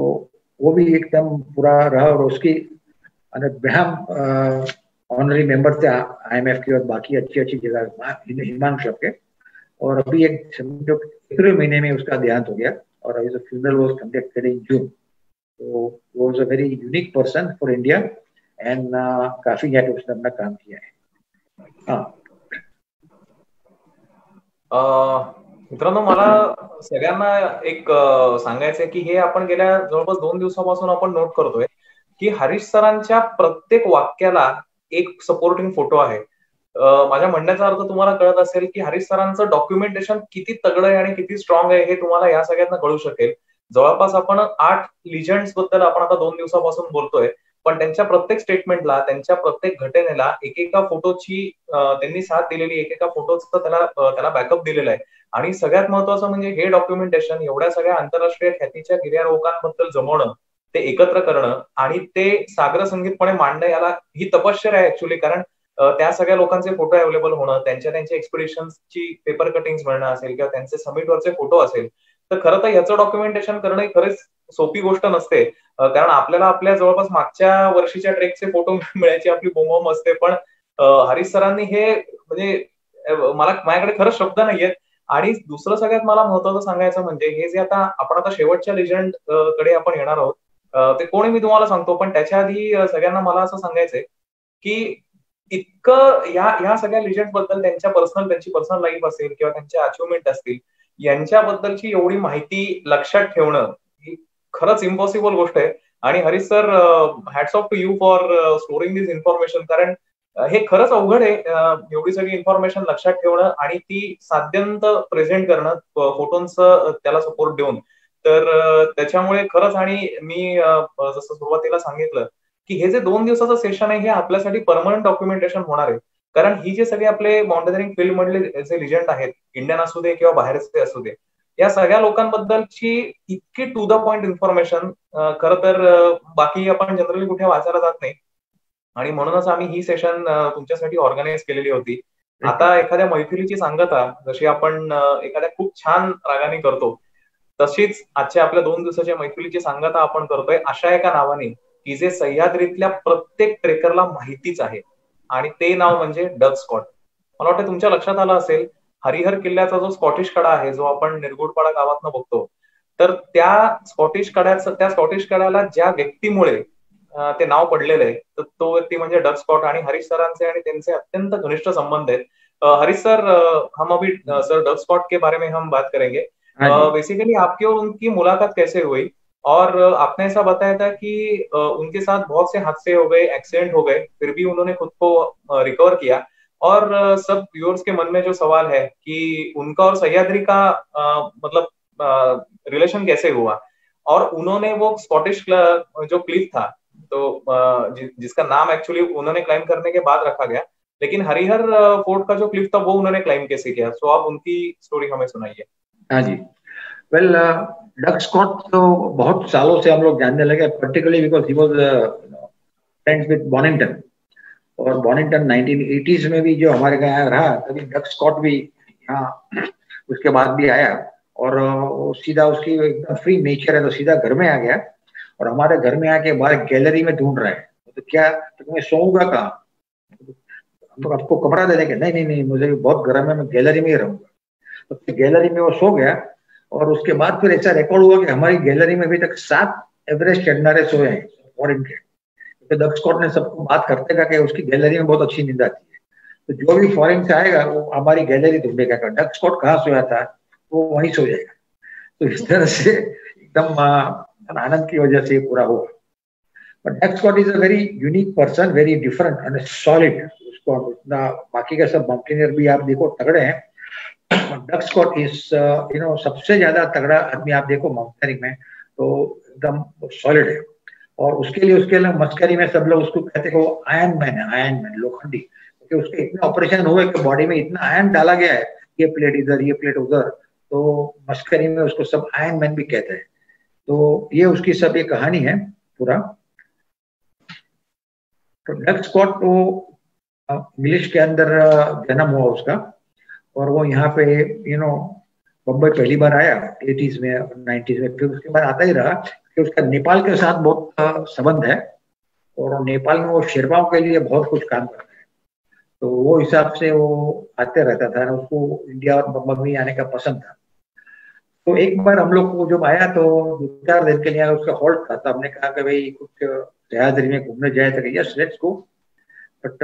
Speaker 2: वो भी एकदम पूरा रहा, और उसकी ब्रह्म ऑनरी मेंबर थे IMF के और बाकी अच्छी अच्छी जगह हिमांश क्लब के। और अभी एक समझो अप्रैल महीने में उसका देहांत हो गया, और his funeral was conducted in June. So he was a very unique person for India, and काफी ज्यादा उसने अपना काम किया है।
Speaker 1: मित्रांनो, मला सगळ्यांना एक सांगायचंय की हे आपण गेल्या जवळपास 2 दिवसापासून आपण नोट करतोय की हरीश सरांच्या प्रत्येक वाक्याला एक सपोर्टिंग फोटो आहे। माझ्या म्हणण्याचा अर्थ तुम्हाला कळत असेल की हरीश सरांचं डॉक्युमेंटेशन किती तगडं आहे आणि किती स्ट्रॉंग आहे हे तुम्हाला या सगळ्यांना कळू शकेल। जवळपास आपण 8 लिजंड्स बद्दल आपण आता 2 दिवसापासून बोलतोय, पण त्यांच्या प्रत्येक स्टेटमेंटला, त्यांच्या प्रत्येक घटनेला एकेका फोटोची त्यांनी साथ दिलेली, एकेका फोटोचं त्याला बॅकअप दिलेला आहे। आणि सगळ्यात महत्त्वाचं म्हणजे हे डॉक्युमेंटेशन एवढ्या सगळ्या आंतरराष्ट्रीय ख्यातीच्या गिर्यारोहकांबद्दल जमवणं, ते एकत्र करणं आणि ते सागर संगीतपणे मांडणं, याला ही तपश्चर्या आहे ऍक्च्युअली। कारण त्या सगळ्या लोकांचे फोटो अवेलेबल होणं, त्यांच्या एक्सपिडिशन्सची पेपर कटिंग्स मिळणं असेल किंवा त्यांचे समिटवरचे फोटो असेल, तर खरं तर याचं डॉक्युमेंटेशन करणं ही खरंच सोपी गोष्ट नसते। कारण आपल्याला आपल्या जवळपास मागच्या वर्षीच्या ट्रेकचे फोटो मिळायची आपली बोंबाबोंब असते, पण हरीश सरांनी हे म्हणजे माझ्याकडे खरंच शब्द नाहीयेत। आणि दुसरं सगळ्यात मला महत्त्वाचं सांगायचं म्हणजे हे जे आपण आता शेवटच्या लिजंड कडे आपण येणार आहोत, ते कोणी मी तुम्हाला सांगतो, पण त्याच्या आधी सगळ्यांना मला असं सांगायचंय की इतकं ह्या सगळ्या लिजंड बद्दल त्यांची पर्सनल लाईफ असेल किंवा त्यांच्या अचिव्हमेंट असतील, यांच्याबद्दलची एवढी माहिती लक्षात ठेवणं ही खरंच इम्पॉसिबल गोष्ट आहे। आणि Harish sir, hats off to you for storing this information, कारण हे खरंच अवघड आहे एवढी सगळी इन्फॉर्मेशन लक्षात ठेवणं आणि ती साध्यंत प्रेझेंट करणं फोटोंचं त्याला सपोर्ट देऊन। तर त्याच्यामुळे खरंच, आणि मी जसं सुरुवातीला सांगितलं की हे जे 2 दिवसाचं सेशन आहे हे आपल्यासाठी परमनंट डॉक्युमेंटेशन होणार आहे। कारण ही जे सगळे आपले माउंटेनिअरिंग फील्ड मधले जे लिजंड आहेत, इंडियन असू दे किंवा बाहेरचे असू दे, या सगळ्या लोकांबद्दलची इतकी टू द पॉइंट इन्फॉर्मेशन खरं तर बाकी आपण जनरली कुठे वाचायला जात नाही, आणि म्हणूनच आम्ही ही सेशन तुमच्यासाठी ऑर्गनाइज केलेली होती। आता एखाद्या मैफिलीची सांगता जशी आपण एखाद्या खूप छान रागाने करतो, तशीच आजच्या आपल्या 2 दिवसाच्या मैफिलीची सांगता आपण करतोय अशा एका नावाने की जे सह्याद्रीतल्या प्रत्येक ट्रेकरला माहितीच आहे, आणि ते नाव म्हणजे डग स्कॉट। मला वाटतं तुमच्या लक्षात आलं असेल, हरिहर किल्ल्याचा जो स्कॉटिश कडा आहे, जो आपण निरगुडपाडा गावातनं बघतो, तर त्या स्कॉटिश कड्याला ज्या व्यक्तीमुळे ते नाव पडलेलं आहे, तर तो व्यक्ती म्हणजे डग स्कॉट। आणि हरीश सरांचे आणि त्यांचे अत्यंत घनिष्ठ संबंध आहेत। हरीश सर, हम अभी सर डग स्कॉट के बारे में हम बात करेंगे। बेसिकली आपकी और उनकी मुलाकात कैसे हुई, और आपने ऐसा बताया था कि उनके साथ बहुत से हादसे हो गए, एक्सीडेंट हो गए, फिर भी उन्होंने खुद को रिकवर किया। और सब व्यूअर्स के मन में जो सवाल है कि उनका और सह्याद्री का मतलब रिलेशन कैसे हुआ, और उन्होंने वो स्कॉटिश जो क्लिफ था तो जिसका नाम एक्चुअली उन्होंने क्लाइम करने के बाद रखा गया, लेकिन हरिहर फोर्ट का जो क्लिफ था वो उन्होंने क्लाइम कैसे किया? सो आप उनकी स्टोरी हमें सुनाइए।
Speaker 2: हाँ जी, वेल डग स्कॉट तो बहुत सालों से हम लोग जानने लगे, particularly because he was friends with Bonington, और बॉनिंगटन 1980s में भी जो हमारे यहाँ रहा, तभी डग स्कॉट भी यहाँ उसके बाद भी आया, और सीधा उसकी एकदम फ्री नेचर है तो सीधा घर में आ गया, और हमारे घर में आके बाहर गैलरी में ढूंढ रहा है, तो क्या तो मैं सोऊंगा कहाँ, हम तो आपको कमरा दे देंगे, नहीं नहीं नहीं मुझे बहुत गर्म है, मैं गैलरी में ही रहूंगा। तो फिर गैलरी में वो सो गया, और उसके बाद फिर ऐसा रिकॉर्ड हुआ कि हमारी गैलरी में अभी तक 7 एवरेस्ट चढ़नारे सोए हैं फॉरेन के। तो डग स्कॉट ने सबको बात करते कहा कि उसकी गैलरी में बहुत अच्छी नींद आती है, तो जो भी फॉरेन से आएगा वो हमारी गैलरी ढूंढेगा, डग स्कॉट कहाँ सोया था वो वहीं सो जाएगा। तो इस तरह से एकदम आनंद की वजह से ये पूरा हुआ। But Doug Scott is a very unique person, very different and solid. उसको इतना, बाकी का सब माउंटेनियर भी आप देखो तगड़े हैं, डग स्कॉट इज सबसे ज्यादा तगड़ा आदमी आप देखो माउंटेनियरिंग में, तो एकदम सॉलिड है। और उसके लिए मस्करी में सब लोग उसको कहते हैं वो आयरन मैन है, आयरन मैन, लोखंडी, क्योंकि उसके इतने ऑपरेशन हुए कि बॉडी में इतना आयरन डाला गया है, ये प्लेट इधर ये प्लेट उधर, तो मस्करी में उसको सब आयरन मैन भी कहते हैं। तो ये उसकी सब ये कहानी है पूरा। तो डग स्कॉट वो इंग्लिश के अंदर जन्म हुआ उसका, और वो यहाँ पे बम्बई पहली बार आया 80s में 90s में, फिर उसके बाद आता ही रहा कि उसका नेपाल के साथ बहुत संबंध है, और नेपाल में वो शेरपाओं के लिए बहुत कुछ काम करता है, तो वो हिसाब से वो आते रहता था, उसको इंडिया और बम्बई आने का पसंद था। तो एक बार हम लोग को जब आया तो 2-4 दिन के लिए उसका हॉल्ट था, तो हमने कहा कि भाई कुछ सह्याद्री में घूमने जाए, तो यस लेट्स गो, बट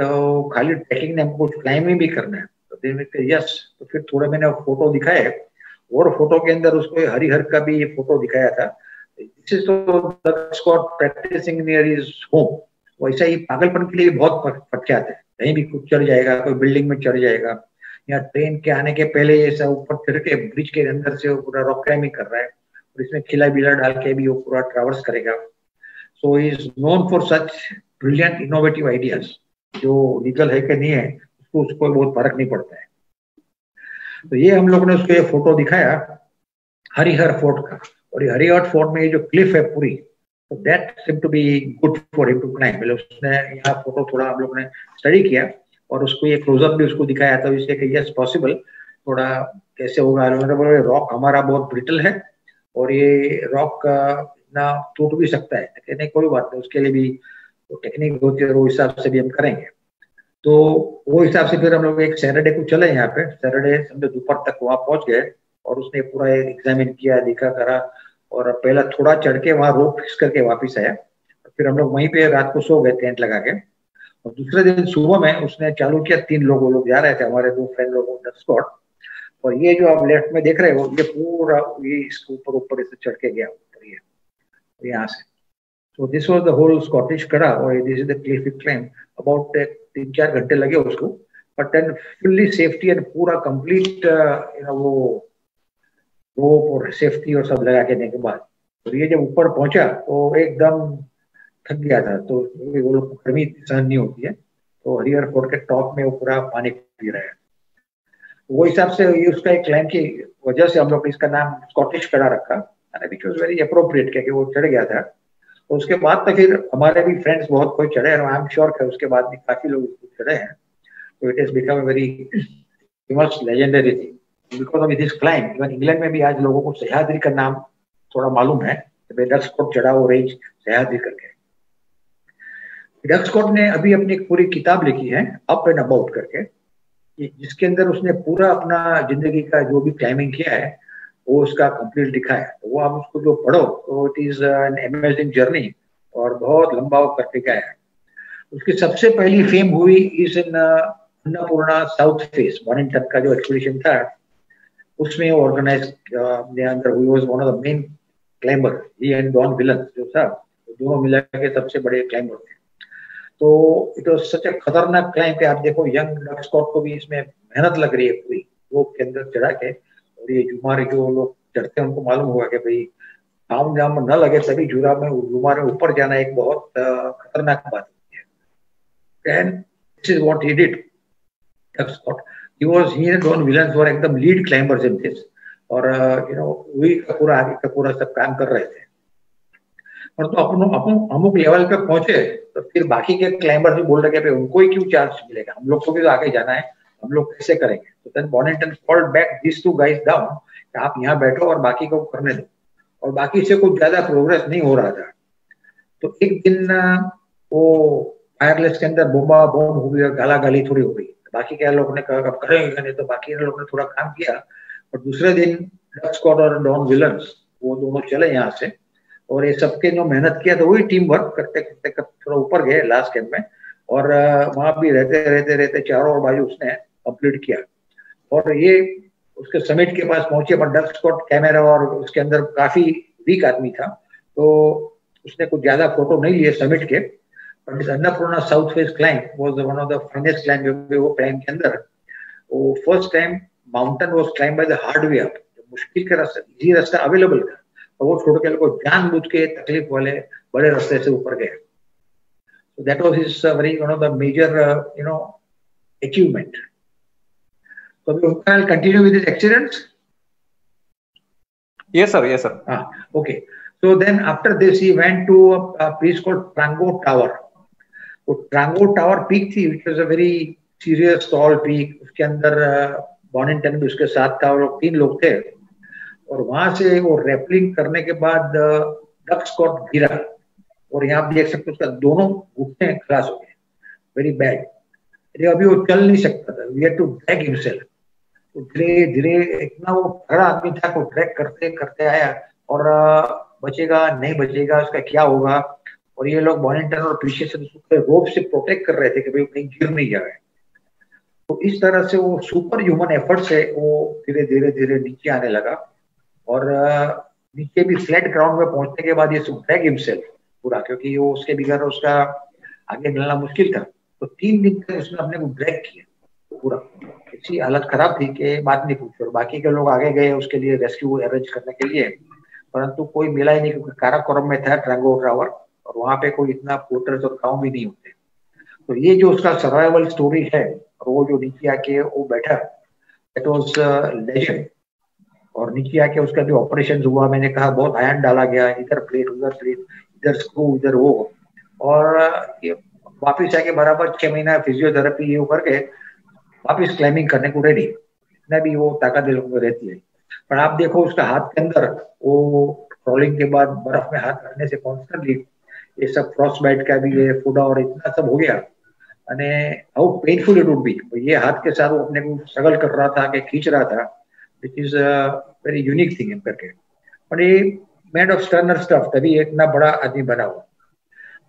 Speaker 2: खाली ट्रैकिंग ने हमको कुछ क्लाइंबिंग भी करना है, तो यस। तो फिर थोड़ा मैंने फोटो दिखाए, और फोटो के अंदर उसको हरिहर का भी फोटो दिखाया था। This is Doug Scott practising near his home. वैसा ही पागलपन के लिए भी बहुत प्रख्यात है, कहीं भी कुछ चढ़ जाएगा, कोई बिल्डिंग में चढ़ जाएगा, या ट्रेन के आने के पहले ऐसा ऊपर चढ़ के ब्रिज के अंदर से वो पूरा रॉक क्लाइंबिंग कर रहा है, और इसमें खिला बिला डाल के भी वो पूरा ट्रैवर्स करेगा। So he is known for such brilliant innovative ideas, जो लीगल है कि नहीं है उसको बहुत फर्क नहीं पड़ता है। तो ये हम लोग ने उसको ये फोटो दिखाया हरिहर फोर्ट का, और ये हरिहर फोर्ट में ये जो क्लिफ है पूरी, तो that seem to be good for him to climb. मतलब उसने यहाँ फोटो थोड़ा हम लोग ने स्टडी किया, और उसको ये क्लोजअप भी उसको दिखाया था, इसलिए कि यस पॉसिबल, थोड़ा कैसे होगा, रॉक हमारा बहुत ब्रिटल है, और ये रॉक ना टूट भी सकता है, नहीं कोई बात नहीं, उसके लिए भी टेक्निक होती है, वो हिसाब से भी हम करेंगे। तो वो हिसाब से फिर हम लोग एक सैटरडे को चले यहाँ पे, सैटरडे समझो दोपहर तक वहां पहुंच गए, और उसने पूरा एग्जामिन किया, देखा करा, और पहला थोड़ा चढ़ के वहां रोप फिक्स करके वापस आया। फिर हम लोग वहीं पे रात को सो गए टेंट लगा के, और दूसरे दिन सुबह में उसने चालू किया, 3 लोग जा रहे थे, हमारे 2 फ्रेंड लोग डग स्कॉट, और ये जो आप लेफ्ट में देख रहे हो ये पूरा ये इसके ऊपर इसे चढ़ के गया ऊपर, ये यहाँ से। So this was the whole Scottish Kara, or this is the cliff climb. About 3-4 घंटे लगे उसको, but then fully safety and पूरा complete वो रोप और सेफ्टी और सब लगा के के बाद, तो ये जब ऊपर पहुंचा तो एकदम थक गया था, तो वो लोग गर्मी सहन नहीं होती है, तो हरिहर फोर्ट के टॉप में वो पूरा पानी पी रहा है। वो हिसाब से ये उसका एक क्लाइम की वजह से हम लोग इसका नाम स्कॉटिश कड़ा रखा, विच वाज वेरी अप्रोप्रिएट, क्योंकि वो चढ़ गया था। तो उसके बाद तो फिर हमारे भी फ्रेंड्स बहुत कोई चढ़े, और आई एम श्योर कि उसके बाद भी काफी लोग चढ़े हैं, तो it is become a very famous legendary thing because of this climb. Even England में भी आज लोगों को सह्याद्री का नाम थोड़ा मालूम है, डग स्कॉट चढ़ा वो रेंज सह्याद्री करके। डग स्कॉट ने अभी अपनी एक पूरी किताब लिखी है अप एंड अबाउट करके, जिसके अंदर उसने पूरा अपना जिंदगी का जो भी क्लाइंबिंग किया है वो उसका कंप्लीट लिखा है। तो वो आप उसको जो पढ़ो तो it is an amazing journey, और बहुत लंबा वो करके गया है। उसकी सबसे पहली फेम हुई इस in Annapurna south face, Bonington का जो एक्सपीडिशन था उसमें ऑर्गेनाइज अंदर हुई, was one of the main climber, he and Don Whillans जो था, दोनों मिला के सबसे बड़े क्लाइंबर थे। तो इट वाज सच अ खतरनाक क्लाइंब कि आप देखो यंग डग स्कॉट को भी इसमें मेहनत लग रही है पूरी रोप के अंदर चढ़ा के, और ये जुमार जो लोग चढ़ते हैं उनको मालूम होगा कि भाई ताम जाम न लगे तभी जुरा में ऊपर जाना एक बहुत खतरनाक बात होती है। And this is what he did. he and Don villains were एकदम लीड क्लाइंबर्स इन दिस, और वही पूरा आगे का पूरा सब काम कर रहे थे। और तो अपन अमुक लेवल पे पहुंचे तो फिर बाकी के क्लाइंबर्स भी बोल रहे कि उनको ही क्यों चांस मिलेगा, हम लोग को भी तो आगे जाना है, हम लोग कैसे करेंगे। तो then Bonington called back these two guys down कि आप यहाँ बैठो और बाकी को करने दो, और बाकी से कुछ ज्यादा प्रोग्रेस नहीं हो रहा था। तो एक दिन वो वायरलेस के अंदर बम हो गई और गाला गाली थोड़ी हो गई। बाकी के लोगों ने कहा अब करेंगे नहीं, तो बाकी लोगों ने थोड़ा काम किया, और दूसरे दिन डक स्क्वाड और डॉन विलन्स वो दोनों चले यहाँ से, और ये सबके जो मेहनत किया तो वही टीम वर्क करते करते थोड़ा ऊपर गए लास्ट गेम में, और वहां भी रहते रहते रहते चारों बाजू उसने कंप्लीट किया, और ये उसके समिट के पास पहुंचे। पर डक स्क्वाड कैमरा और उसके अंदर काफी वीक आदमी था, तो उसने कुछ ज्यादा फोटो नहीं लिए समिट के। But this Annapurna South Face climb was one of the finest climb वो climb के अंदर वो first time mountain was climbed by the hard way up। मुश्किल का रास्ता, इजी रास्ता अवेलेबल था, और वो छोड़ के लोग जानबूझ के तकलीफ वाले बड़े रास्ते से ऊपर गए। So that was his very one of the major achievement। So we'll continue with his accidents.
Speaker 1: Yes sir, yes sir.
Speaker 2: Okay, so then after this he went to a place called Trango Tower। वो ट्रांगो tower peak थी, which was a very serious tall peak। उसके अंदर Bonington भी उसके साथ था, और 3 लोग थे, और वहां से वो रैपलिंग करने के बाद डक स्क्वाड गिरा, और यहाँ आप देख सकते हो उसका दोनों घुटने खलास हो गए, वेरी बैड। अभी वो चल नहीं सकता था, we had to drag himself. तो धीरे धीरे इतना वो बड़ा आदमी था, वो ड्रैग करते करते आया, और बचेगा नहीं बचेगा, उसका क्या होगा। और ये लोग Bonington और पीछे से रोप से प्रोटेक्ट कर रहे थे कि भाई कहीं गिर नहीं जाए। तो इस तरह से वो सुपर ह्यूमन एफर्ट से वो धीरे धीरे धीरे नीचे आने लगा, और नीचे भी फ्लैट ग्राउंड में पहुंचने के बाद ये ड्रैग हिमसेल्फ पूरा, क्योंकि वो उसके बिगैर उसका आगे निकलना मुश्किल था। तो 3 दिन तक उसने अपने को ड्रैग किया पूरा, इसी हालत खराब थी कि बात नहीं पूछी। और बाकी के लोग आगे गए उसके लिए रेस्क्यू अरेंज करने के लिए, परंतु कोई मिला ही नहीं, क्योंकि काराकोरम में था ट्रांगो टावर, और वहां पे कोई इतना पोर्टर्स और गांव भी नहीं होते। तो ये जो उसका सर्वाइवल स्टोरी है, और वो जो नीचे आके वो बैठा, दैट वाज लेजेंड। और नीचे आके उसका जो ऑपरेशन हुआ, मैंने कहा बहुत आयरन डाला गया, इधर प्लेट उधर प्लेट, इधर स्क्रू इधर वो, और वापिस आके बराबर 6 महीना फिजियोथेरेपी ये करके वापिस क्लाइंबिंग करने को रेडी। इतना भी वो ताकत लोगों में रहती है। पर आप देखो उसका हाथ के अंदर वो ट्रॉलिंग के बाद बर्फ में हाथ रखने से कॉन्स्टेंटली ये सब फ्रॉस्ट बाइट का भी ये फूडा और इतना सब हो गया, अने how painful it would be. ये हाथ के साथ वो अपने को स्ट्रगल कर रहा था, कि खींच रहा था, which is very unique thing करके। और ये मेड ऑफ स्टर्नर स्टफ, तभी इतना बड़ा आदमी बना हुआ।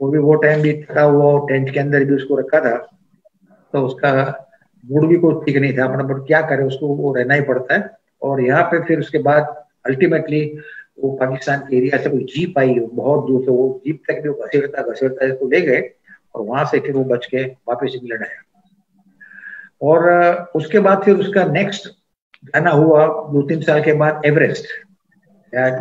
Speaker 2: वो भी वो टाइम भी थका हुआ, टेंट के अंदर भी उसको रखा था, तो उसका मूड भी कुछ ठीक नहीं था, मतलब क्या करे, उसको वो रहना ही पड़ता है। और यहाँ पे फिर उसके बाद अल्टीमेटली वो पाकिस्तान के एरिया से कोई जीप आई, बहुत दूर से वो जीप तक भी घसीटता घसीटता इसको ले गए, और वहां से फिर वो बच के वापस इंग्लैंड आया। और उसके बाद फिर उसका नेक्स्ट गाना हुआ 2-3 साल के बाद एवरेस्ट।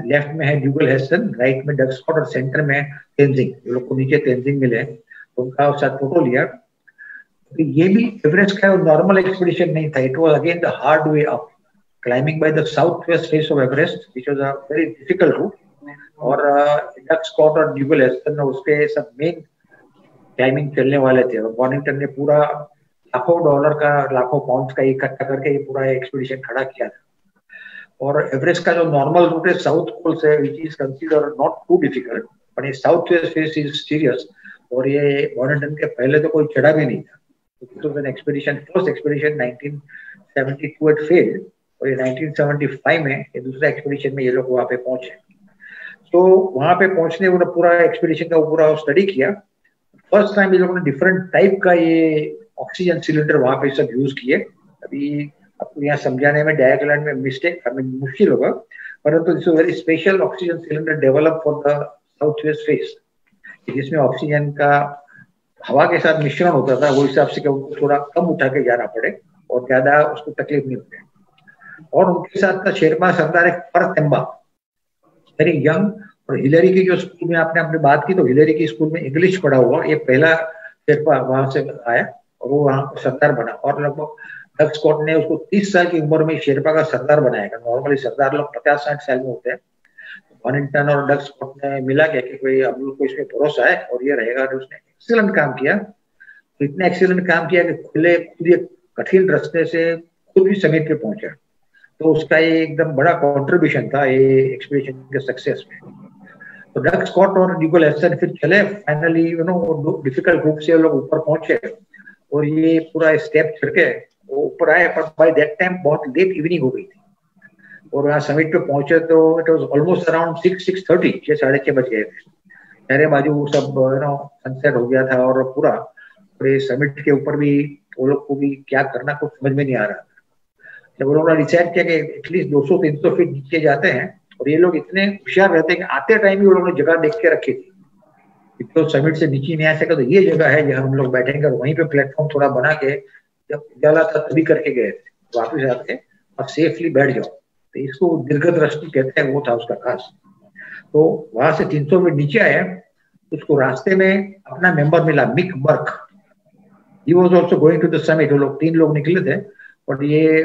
Speaker 2: लेफ्ट में है ड्यूगल हेस्टन, राइट में डक स्क्वाड, और सेंटर में तेंजिंग। ये लोग को नीचे तेंजिंग मिले, तो उनका साथ फोटो लिया। तो ये भी एवरेस्ट का नॉर्मल एक्सपीडिशन नहीं था, it was again the hard way up, climbing by the southwest face of Everest, which was a very difficult route। और डक स्क्वाड और ड्यूगल हेस्टन उसके सब मेन क्लाइंबिंग चलने वाले थे, और Bonington ने पूरा लाखों डॉलर का लाखों पाउंड का इकट्ठा करके ये पूरा एक्सपीडिशन खड़ा किया था। और एवरेस्ट का जो नॉर्मल रूट है साउथ पोल से, which is consider not too difficult, but ये south west face is serious. और ये Bonington के पहले तो कोई चढ़ा भी नहीं था, तो expedition first expedition 1972 at failed, और ये 1975 में ये दूसरा एक्सपीडिशन में ये लोग वहां पे पहुंचे। तो वहां पे पहुंचने उन्होंने पूरा एक्सपीडिशन का पूरा स्टडी किया। फर्स्ट टाइम ये लोगों ने डिफरेंट टाइप का ये ऑक्सीजन सिलेंडर वहां पे सब यूज किए। अभी आपको यहाँ समझाने में डायग्राम में मिस्टेक मुश्किल होगा, परंतु this very special oxygen cylinder develop for the south west face, जिसमें ऑक्सीजन का हवा के साथ मिश्रण होता था, वो हिसाब से उनको थोड़ा कम उठा के जाना पड़े और ज्यादा उसको तकलीफ नहीं होती। और उनके साथ था शेरपा सरदार एक पर तेम्बा, वेरी यंग, और हिलेरी की जो स्कूल में आपने अपनी बात की, तो हिलेरी की स्कूल में इंग्लिश पढ़ा हुआ, ये पहला शेरपा वहां से आया और वो वहां सरदार बना। और लगभग डग स्कॉट ने उसको 30 साल की उम्र में शेरपा का सरदार बनाया। नॉर्मली सरदार लोग 50-60 साल में होते हैं। वॉनिंगटन और डग स्कॉट ने मिला के कि कोई हम लोग को इसमें भरोसा है और ये रहेगा, और उसने एक्सीलेंट काम किया। तो इतना एक्सीलेंट काम किया कि खुले खुद ये कठिन रास्ते से खुद भी समिट पे पहुंचा। तो उसका ये एकदम बड़ा कॉन्ट्रीब्यूशन था ये एक्सपीडिशन के सक्सेस में। तो डग स्कॉट और ह्यूगो लेसन फिर चले, फाइनली डिफिकल्ट रूप से लोग ऊपर पहुंचे और ये पूरा स्टेप चढ़ के वो ऊपर आए। पर बाय दैट टाइम बहुत लेट इवनिंग हो गई थी और वहाँ समिट पे पहुंचे तो इट वाज ऑलमोस्ट अराउंड 6:30, 6:30 बज गए थे। चारे बाजू सब सनसेट हो गया था और पूरा समिट के ऊपर भी वो लोग को भी क्या करना कुछ समझ में नहीं आ रहा था। जब वो लोगों ने डिसाइड किया कि एटलीस्ट 200-300 फीट नीचे जाते हैं, और ये लोग इतने होशियार रहते हैं कि आते टाइम ही वो लोगों ने जगह देख के रखी थी। तो समिट से नीचे नहीं आ सका, तो ये जगह है जहाँ हम लोग बैठेंगे, और वहीं पे प्लेटफॉर्म थोड़ा बना के जब उजाला था तभी करके गए थे। वापिस आके अब सेफली बैठ जाओ, तो इसको दीर्घ दृष्टि कहते हैं, वो था उसका खास। तो वहां से 300 फीट नीचे आया, उसको रास्ते में अपना मेंबर मिला, Mick Burke. He was also going to the summit. वो लोग 3 लोग निकले थे और ये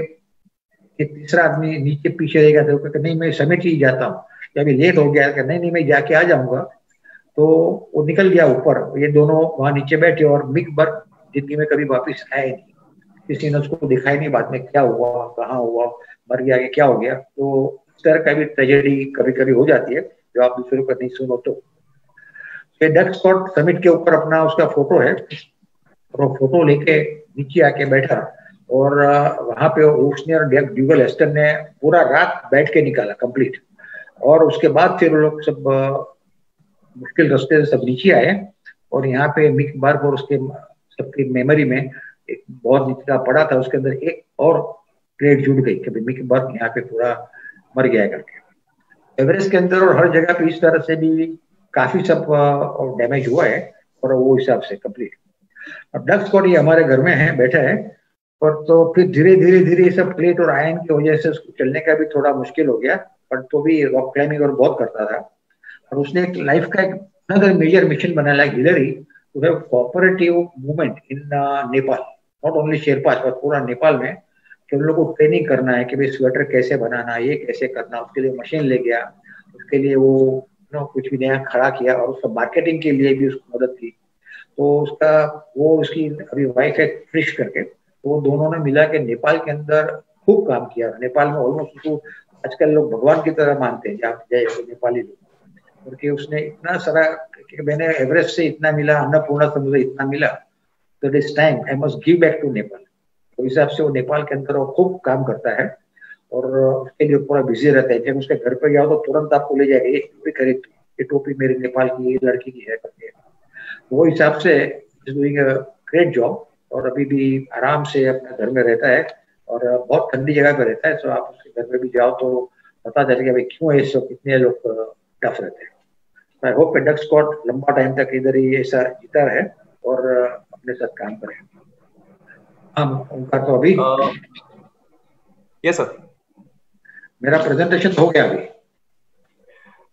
Speaker 2: तीसरा आदमी नीचे पीछे रहेगा, तो कहते नहीं मैं समिट ही जाता हूँ, अभी लेट हो गया। नहीं मैं जाके आ जाऊंगा। तो वो निकल गया ऊपर। ये दोनों वहां नीचे बैठे और मिक बर्क जिंदगी में कभी वापिस आए नहीं, किसी ने उसको दिखाई नहीं बाद में क्या हुआ, कहाँ हुआ, मर गया कि क्या हो गया। तो इस तरह का भी ट्रेजेडी कभी कभी हो जाती है जो आप दूसरों का नहीं सुनो। तो डग स्कॉट समिट के ऊपर अपना उसका फोटो है, और वो फोटो लेके नीचे आके बैठा, और वहां पे उसने और ह्यूगो लेस्टन ने पूरा रात बैठ के निकाला कंप्लीट। और उसके बाद फिर वो लोग सब मुश्किल रास्ते से सब नीचे आए, और यहाँ पे मिक बर्क और उसके सबकी मेमोरी में एक बहुत नीचे पड़ा था, उसके अंदर एक और प्लेट जुड़ गई कि मिक बर्क यहाँ पे पूरा मर गया करके। एवरेस्ट के अंदर और हर जगह पे इस तरह से भी काफी सब डैमेज हुआ है, और वो हिसाब से कंप्लीट। अब डग स्कॉट ये हमारे घर में है, बैठा है। और तो फिर धीरे धीरे धीरे सब प्लेट और आयन की वजह से उसको चलने का भी थोड़ा मुश्किल हो गया, पर तो भी रॉक क्लाइंबिंग और बहुत करता था। और उसने एक लाइफ का एक अनदर मेजर मिशन बनाया Hillary, to have cooperative movement in Nepal, not only Sherpa पर पूरा नेपाल में, कि उन लोगों को ट्रेनिंग करना है कि भाई स्वेटर कैसे बनाना, ये कैसे करना। उसके लिए मशीन ले गया, उसके लिए वो कुछ भी नया खड़ा किया, और उसका मार्केटिंग के लिए भी उसको मदद की। तो उसका वो उसकी अभी वाइफ है फ्रिश करके, तो दोनों ने मिला के नेपाल के अंदर खूब काम किया। नेपाल में ऑलमोस्ट उसको आजकल लोग भगवान की तरह मानते हैं, जहाँ जाए तो नेपाली लोग, क्योंकि उसने इतना सारा कि मैंने एवरेस्ट से इतना मिला, अन्नपूर्णा से मुझे इतना मिला, तो this time I must give back to Nepal. तो इस हिसाब से वो नेपाल के अंदर वो खूब काम करता है, और उसके लिए पूरा बिजी रहता है। जब उसके घर पर जाओ तो तुरंत आपको ले जाएगा, ये टोपी खरीद, ये टोपी मेरे नेपाल की ये लड़की की है करके। वो हिसाब से डूइंग अ ग्रेट जॉब, और अभी भी आराम से अपने घर में रहता है, और बहुत ठंडी जगह पे रहता है। तो आप उसके घर में भी जाओ तो पता चलेगा भाई क्यों ये सब कितने लोग टफ रहते हैं। आई होप डग स्कॉट लंबा टाइम तक इधर ही ऐसा जीता रहे और अपने साथ काम करे। हम उनका तो अभी
Speaker 1: यस सर,
Speaker 2: मेरा प्रेझेंटेशन हो गया अभी।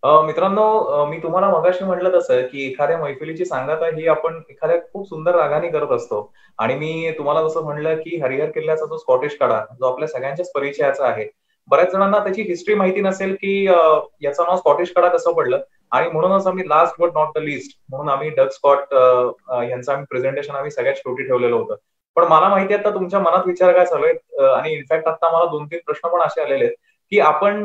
Speaker 1: मित्रांनो, मी तुम्हाला मगाशी म्हटलं तसं की एखाद्या मैफिलीची सांगता ही आपण एखाद्या खूप सुंदर रागाने करत असतो, आणि मी तुम्हाला जसं म्हणलं की हरिहर किल्ल्याचा जो स्कॉटिश कडा जो आपल्या सगळ्यांच्याच परिचयाचा आहे, बऱ्याच जणांना त्याची हिस्ट्री माहिती नसेल की याचं नाव स्कॉटिश कडा कसं पडलं, आणि म्हणूनच आम्ही last but not the list म्हणून आम्ही डग स्कॉट यांचं आम्ही प्रेझेंटेशन आम्ही सगळ्यात शेवटी ठेवलेलं होतं. पण मला माहिती आहे आता तुमच्या मनात विचार काय चालू आहेत, आणि इनफॅक्ट आता मला 2-3 प्रश्न पण असे आलेले आहेत की आपण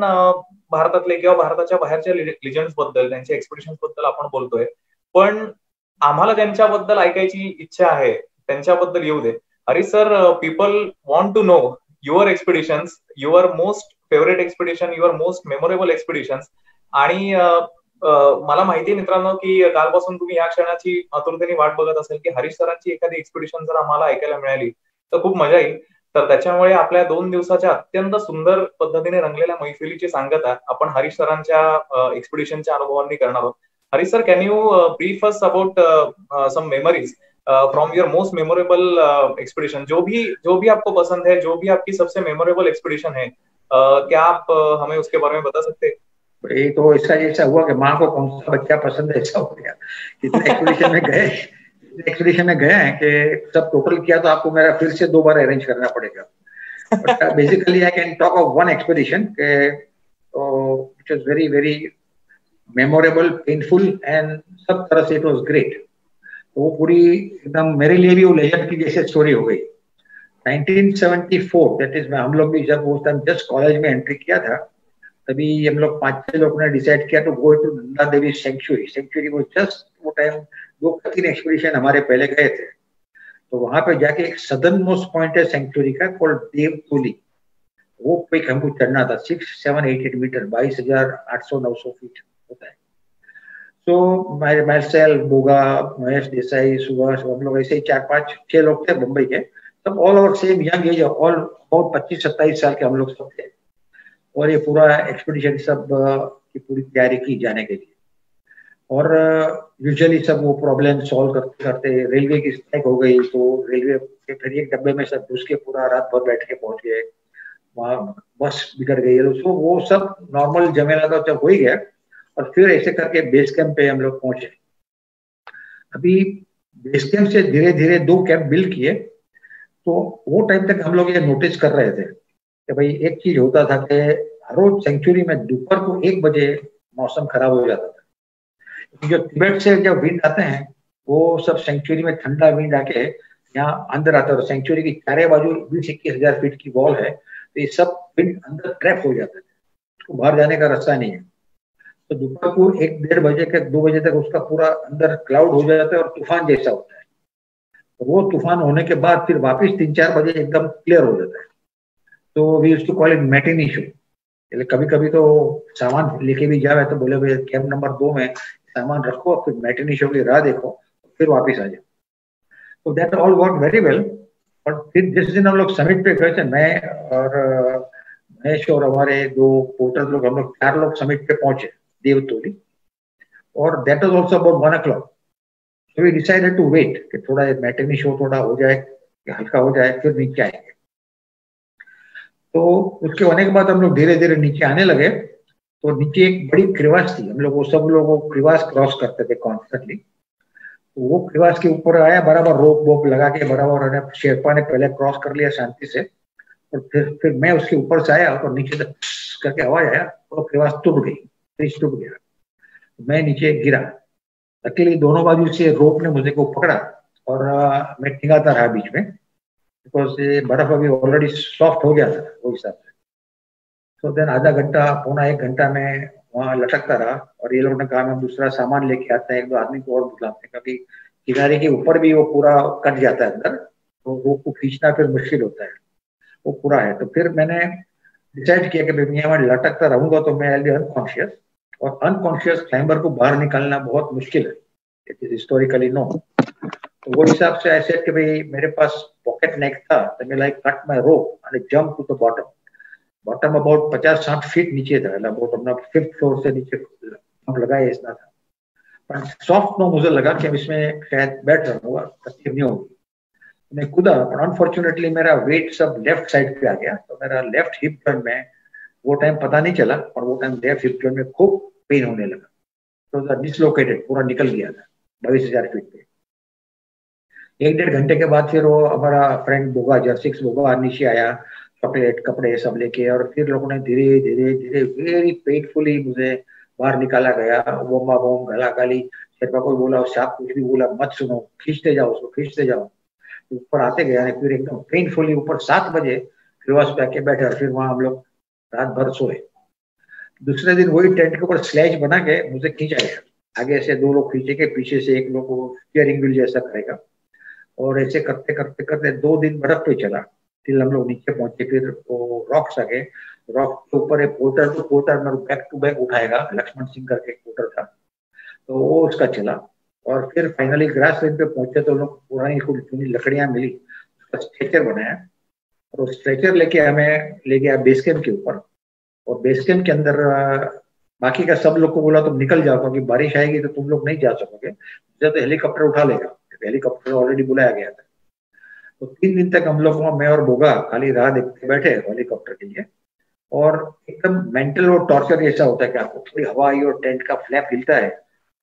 Speaker 1: भारतातले किंवा भारताच्या बाहेरच्या लिजंड्स बद्दल, त्यांच्या एक्सपिडिशन्स बद्दल आपण बोलतोय, पण आम्हाला त्यांच्याबद्दल ऐकायची इच्छा आहे, त्यांच्याबद्दल येऊ दे. Harish sir, people want to know your expeditions, your most favourite expedition, your most memorable expeditions. आणि मला माहिती आहे मित्रांनो की कालपासून तुम्ही या क्षणाची आतुरतेने वाट बघत असेल की हरीश सरांची एखादी एक्सपिडिशन जर आम्हाला ऐकायला मिळाली तर खूप मजा येईल. तर त्याच्यामुळे आपल्या 2 दिवसाच्या अत्यंत सुंदर पद्धतीने रंगलेल्या मैफिलीची सांगता आपण हरीश सरांच्या एक्सपिडिशनच्या अनुभवांनी करणार आहोत. Harish sir, can you brief us about some memories from your most memorable expedition, जो भी आपको पसंद है, जो भी आपकी सबसे मेमोरेबल एक्सपिडिशन है, क्या आप हमें उसके बारे में बता सकते हैं?
Speaker 2: ये तो इसका ऐसा हुआ कि माँ को कौन सा बच्चा पसंद है, ऐसा हो गया। इतने एक्सपीडिशन में गए, इतने एक्सपीडिशन में गए हैं कि सब टोटल किया तो आपको मेरा फिर से 2 बार अरेंज करना पड़ेगा। But basically I can talk of one expedition which was very very memorable, painful and सब तरह से it was great। तो वो पूरी एकदम मेरे लिए भी वो लेजेंड की जैसे स्टोरी हो गई। 1974 दैट इज, हम लोग भी जब उस टाइम जस्ट कॉलेज में एंट्री किया था, तभी हम लोग 5-6 लोग ने डिसाइड किया to go to Nanda Devi sanctuary. Sanctuary वो जस्ट वो टाइम 2-3 एक्सपीडिशन हमारे पहले गए थे। तो वहां पे जाके एक सदर्न मोस्ट पॉइंट है सेंचुरी का, कॉल्ड देवतोली। वो पिक हमको चढ़ना था, 6-7-8 मीटर, 22,800-900 फीट होता है। तो मैसेल, बोगा, महेश देसाई, सुभाष, हम लोग ऐसे ही 4-5-6 लोग थे मुंबई के, सब all over same young age, all about 25-27 साल के हम लोग सब थे। और ये पूरा एक्सपीडिशन सब की पूरी तैयारी की जाने के लिए। और यूजुअली सब वो प्रॉब्लम सॉल्व करते करते रेलवे की स्ट्राइक हो गई, तो रेलवे के फिर एक डब्बे में सब घुस के पूरा रात भर बैठ के पहुंच गए। वहाँ बस बिगड़ गई, तो वो सब नॉर्मल झमेला तो जब हो ही गया। और फिर ऐसे करके बेस कैंप पे हम लोग पहुंचे। अभी बेस कैंप से धीरे धीरे 2 कैंप बिल्ड किए। तो वो टाइम तक हम लोग ये नोटिस कर रहे थे कि भाई एक चीज होता था कि हर रोज सेंचुरी में दोपहर को 1 बजे मौसम खराब हो जाता था। जो तिब्बत से जब विंड आते हैं, वो सब सेंचुरी में ठंडा विंड आके यहाँ अंदर आता है। सेंचुरी की चारे बाजू 20-21 हजार फीट की वॉल है, तो ये सब विंड अंदर ट्रैप हो जाते थे, उसको बाहर जाने का रास्ता नहीं है। तो दोपहर को 1-1:30 बजे के 2 बजे तक उसका पूरा अंदर क्लाउड हो जाता है और तूफान जैसा होता है। तो वो तूफान होने के बाद फिर वापस 3-4 बजे एकदम क्लियर हो जाता है। तो we used to call it matinee show. कभी कभी तो सामान लेके भी जावे तो बोले भाई कैंप नंबर 2 में सामान रखो, फिर मैटिनी शो की राह देखो, फिर वापस आ जाओ। तो that all work very well. और फिर जिस दिन हम लोग समिट पे गए थे, मैं और महेश और हमारे 2 पोर्टर लोग, हम लोग 4 लोग समिट पे पहुंचे देवतोली। और that was also about 1 o'clock। So we decided to wait कि थोड़ा मैटिनी शो थोड़ा हो जाए, हल्का हो जाए, फिर नीचे आएंगे। तो उसके होने के बाद हम लोग धीरे धीरे नीचे आने लगे। तो नीचे एक बड़ी क्रिवास थी, हम लोग वो सब लोग वो क्रिवास क्रॉस करते थे कॉन्स्टेंटली। तो वो क्रिवास के ऊपर आया, बराबर रोप वोप लगा के बराबर शेरपा ने पहले क्रॉस कर लिया शांति से। और फिर मैं उसके ऊपर से आया और नीचे तक करके आवाज आया और क्रिवास टूट गई, ब्रिज टूट गया। मैं नीचे गिरा। अकेले दोनों बाजू से रोप ने मुझे को पकड़ा और मैं ठिंगाता रहा बीच में, बिकॉज बर्फ अभी ऑलरेडी सॉफ्ट हो गया था वो हिसाब से। तो देन आधा घंटा 1.25 घंटा में वहां लटकता रहा। और ये लोगों ने कहा हम दूसरा सामान लेके आते हैं, 1-2 आदमी को और बुलाते हैं, क्योंकि किनारे के ऊपर भी वो पूरा कट जाता है अंदर, तो रोप को खींचना फिर मुश्किल होता है, वो पूरा है। तो फिर मैंने डिसाइड किया कि मैं लटकता रहूंगा तो मैं बी अनकॉन्शियस, और अनकॉन्शियस क्लाइंबर को बाहर निकालना बहुत मुश्किल है, इट इज हिस्टोरिकली नो। तो वो हिसाब से ऐसे कि भाई मेरे पास पॉकेट नेक था, तो मैं like cut my rope and jump to the bottom. Bottom about 50-60 feet नीचे था, अबाउट अपना 5th फ्लोर से नीचे जंप लगाया इतना था। पर सॉफ्ट नो मुझे लगा कि अब इसमें शायद बैठ रहूंगा, तकलीफ नहीं होगी। मैं कूदा, पर अनफॉर्चुनेटली मेरा वेट सब लेफ्ट साइड पे आ गया, तो मेरा लेफ्ट हिप जॉइंट में वो टाइम पता नहीं चला, और वो टाइम लेफ्ट हिप जॉइंट में खूब पेन होने लगा। तो डिसलोकेटेड पूरा निकल गया था 22,000 फीट पे। 1-1.5 घंटे के बाद फिर वो हमारा फ्रेंड बोगा, जर्सिक्स बोगा नीचे आया, चॉकलेट कपड़े सब लेके, और फिर लोगों ने धीरे धीरे धीरे वेरी पेनफुली मुझे बाहर निकाला गया। बोमा बोम, गला गाली, शेरपा को बोला, साहब कुछ भी बोला मत सुनो, खींचते जाओ उसको, खींचते जाओ। ऊपर आते गया, फिर एकदम पेनफुली ऊपर 7 बजे क्रिवास पे आके बैठे, और फिर वहां हम लोग रात भर सोए। दूसरे दिन वही टेंट के ऊपर स्लेज बना के मुझे खींचा गया, आगे से 2 लोग खींचेंगे, पीछे से 1 लोग स्टीयरिंग व्हील जैसा करेगा। और ऐसे करते करते करते 2 दिन बर्फ पे चला, फिर हम लोग नीचे पहुंचे। फिर वो रॉक्स आ गए, रॉक के ऊपर एक पोर्टर टू पोर्टर में बैक टू बैक उठाएगा, लक्ष्मण सिंह करके एक पोर्टर था, तो वो उसका चला। और फिर फाइनली ग्रास लैंड पे पहुंचे, तो लोग पुरानी कुछ लकड़ियां मिली, उसका स्ट्रेचर बनाया, और वो स्ट्रेचर लेके हमें ले गया बेस कैंप के ऊपर। और बेस कैंप के अंदर बाकी का सब लोग को बोला तुम निकल जाओ, क्योंकि बारिश आएगी तो तुम लोग नहीं जा सकोगे, मुझे तो हेलीकॉप्टर उठा लेगा, हेलीकॉप्टर ऑलरेडी बुलाया गया था। तो 3 दिन तक हम लोग, मैं और बोगा, खाली राह देखते बैठे हेलीकॉप्टर के लिए। और एकदम मेंटल वो टॉर्चर जैसा होता है कि आपको थोड़ी हवा आई और टेंट का फ्लैप हिलता है,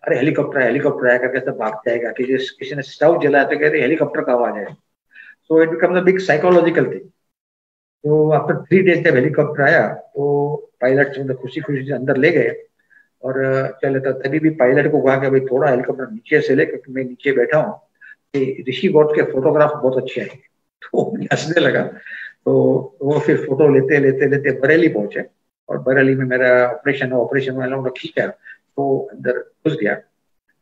Speaker 2: अरे हेलीकॉप्टर है करके सब भाग जाएगा, कि किसी ने स्टव जलाया तो कहते हेलीकॉप्टर का आवाज है। So it becomes a big psychological thing. तो आफ्टर 3 days जब हेलीकॉप्टर आया तो पायलट मतलब खुशी खुशी से अंदर ले गए, और चले तो तभी भी पायलट को कहा कि भाई थोड़ा हेलीकॉप्टर नीचे से ले, क्योंकि मैं नीचे बैठा हूँ, ऋषि गौड के फोटोग्राफ बहुत अच्छे आए। तो हंसने लगा। तो वो फिर फोटो लेते लेते लेते बरेली पहुंचे, और बरेली में मेरा ऑपरेशन वालों ने खींचा तो अंदर घुस गया।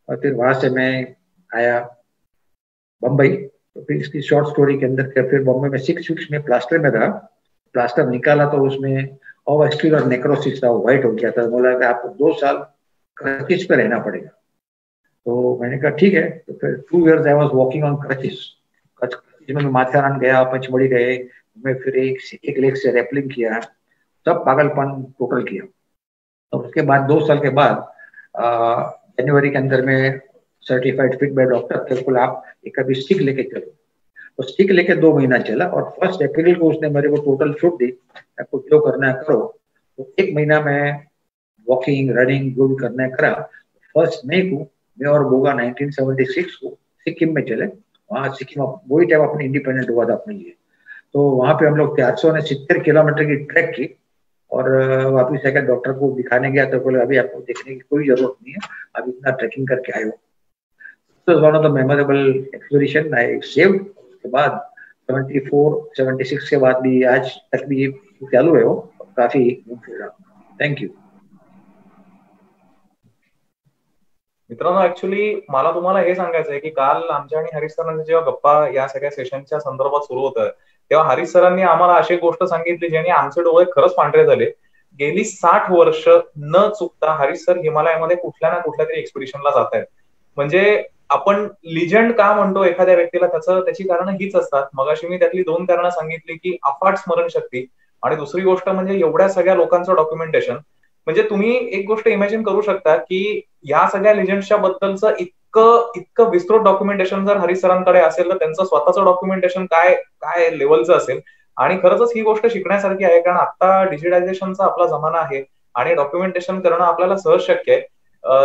Speaker 2: और फिर वहां से मैं आया बम्बई। तो फिर इसकी शॉर्ट स्टोरी के अंदर फिर बॉम्बे में 6 weeks में प्लास्टर में रहा। प्लास्टर निकाला तो उसमें और नेक्रोसिस था, व्हाइट हो गया था। बोला कि आपको 2 साल क्रचिस पे रहना पड़ेगा। तो मैंने कहा ठीक है। तो फिर 2 years I was walking on crutches. जिसमें मैं माथेरान गया, पंचमढ़ी गए, मैं फिर एक लेग से रेपलिंग किया, सब पागलपन टोटल किया। तो उसके बाद 2 साल के बाद जनवरी के अंदर में सर्टिफाइड फिट बाय डॉक्टर थे, बोले आप एक अभी स्टिक लेके चलो। तो स्टिक लेके 2 महीना चला, और 1 अप्रैल को उसने मेरे को टोटल छूट दी, आपको जो करना है करो। तो 1 महीना में वॉकिंग रनिंग जो भी करना है करा। 1 मई को मैं और बोगा 1976 को सिक्किम में चले। वहाँ सिक्किम वही टाइम अपने इंडिपेंडेंट हुआ था अपने लिए। तो वहां पे हम लोग 470 किलोमीटर की ट्रैक की, और वापिस आकर डॉक्टर को दिखाने गया तो बोले अभी आपको देखने की कोई जरूरत नहीं है, आप इतना ट्रैकिंग करके आए हो। तो one of the memorable expedition I saved. उसके बाद 76 के बाद भी आज तक भी चालू है वो, काफी घूम फिर रहा। Thank you.
Speaker 1: मित्रांनो, ऍक्च्युली मला तुम्हाला हे सांगायचं आहे की काल आमच्या आणि हरीश सरांच्या जेव्हा गप्पा या सगळ्या सेशनच्या संदर्भात सुरू होतं, तेव्हा हरीश सरांनी आम्हाला अशी गोष्ट सांगितली ज्याने आमचे डोळे खरंच पांढरे झाले. गेली 60 वर्ष न चुकता हरीश सर हिमालयामध्ये कुठल्या ना कुठल्या तरी एक्सपिडिशनला जात आहेत. म्हणजे आपण लिजंड का म्हणतो एखाद्या व्यक्तीला, त्याची कारणं हीच असतात. मगाशी मी त्यातली 2 कारणं सांगितली की अफाट स्मरणशक्ती, आणि दुसरी गोष्ट म्हणजे एवढ्या सगळ्या लोकांचं डॉक्युमेंटेशन. म्हणजे तुम्ही एक गोष्ट इमॅजिन करू शकता की या सगळ्या लिजंड्सच्या बद्दलचं इतकं इतकं विस्तृत डॉक्युमेंटेशन जर हरीश सरांकडे असेल तर त्यांचं स्वतःचं डॉक्युमेंटेशन काय काय लेवलचं असेल. आणि खरंच ही गोष्ट शिकण्यासारखी आहे, कारण आता डिजिटायझेशनचा आपला जमाना आहे आणि डॉक्युमेंटेशन करणं आपल्याला सहज शक्य आहे.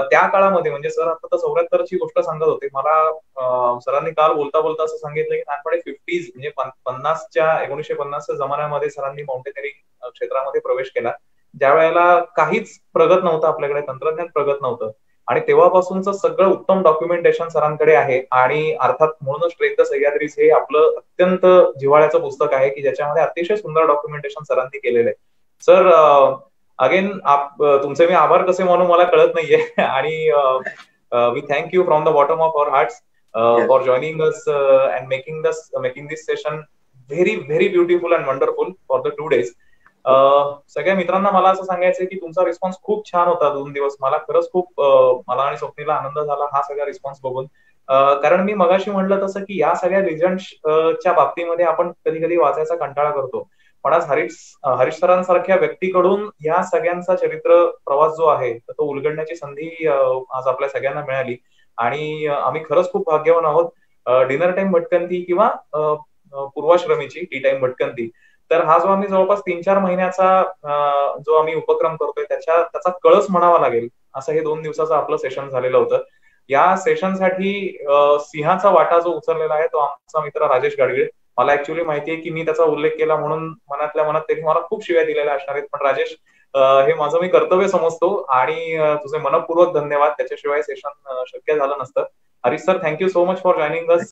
Speaker 1: त्या काळामध्ये म्हणजे सर आता तर 74ची गोष्ट सांगत होते मला. सरांनी काल बोलता बोलता असं सांगितलं की लहानपणी 50s म्हणजे 1950च्या जमान्यामध्ये सरांनी माउंटेनरिंग क्षेत्रामध्ये प्रवेश केला, ज्या वेळेला काहीच प्रगत नव्हतं, आपल्याकडे तंत्रज्ञान प्रगत नव्हतं. आणि तेव्हापासूनच सगळं उत्तम डॉक्युमेंटेशन सरांकडे आहे. आणि अर्थात म्हणूनच ट्रेक द सह्याद्रीज हे आपलं अत्यंत जिव्हाळ्याचं पुस्तक आहे की ज्याच्यामध्ये अतिशय सुंदर डॉक्युमेंटेशन सरांनी केलेलं आहे. सर, अगेन तुमचे मी आभार कसे मानू मला कळत नाहीये. आणि we thank you from the bottom of our hearts for joining us and making this session very very beautiful and wonderful for the 2 days. सगळ्या मित्रांना मला असं सांगायचंय की तुमचा रिस्पॉन्स खूप छान होता 2 दिवस. मला खरंच खूप मला आणि स्वप्नीला आनंद झाला हा सगळा रिस्पॉन्स बघून. कारण मी मगाशी म्हणलं तसं की या सगळ्या लिजंड्सच्या बाबतीमध्ये आपण कधी कधी वाचायचा कंटाळा करतो, पण आज हरीश सरांसारख्या व्यक्तीकडून या सगळ्यांचा चरित्र प्रवास जो आहे तो उलगडण्याची संधी आज आपल्या सगळ्यांना मिळाली. आणि आम्ही खरंच खूप भाग्यवान आहोत. डिनर टाइम भटकंती किंवा पूर्वाश्रमीची टी टाइम भटकंती, तर हा जो आम्ही जवळपास 3-4 महिन्याचा जो आम्ही उपक्रम करतोय त्याचा कळस म्हणावा लागेल असं हे 2 दिवसाचं आपलं सेशन झालेलं होतं. या सेशनसाठी सिंहाचा वाटा जो उचललेला आहे तो आमचा मित्र राजेश गाडगीळ. मला ऍक्च्युअली माहितीये की मी त्याचा उल्लेख केला म्हणून मनातल्या मनात त्यांनी मला खूप शिव्या दिलेल्या असणार आहेत, पण राजेश, हे माझं मी कर्तव्य समजतो आणि तुझे मनपूर्वक धन्यवाद. त्याच्याशिवाय सेशन शक्य झालं नसतं. Harish sir, thank you so much for joining us.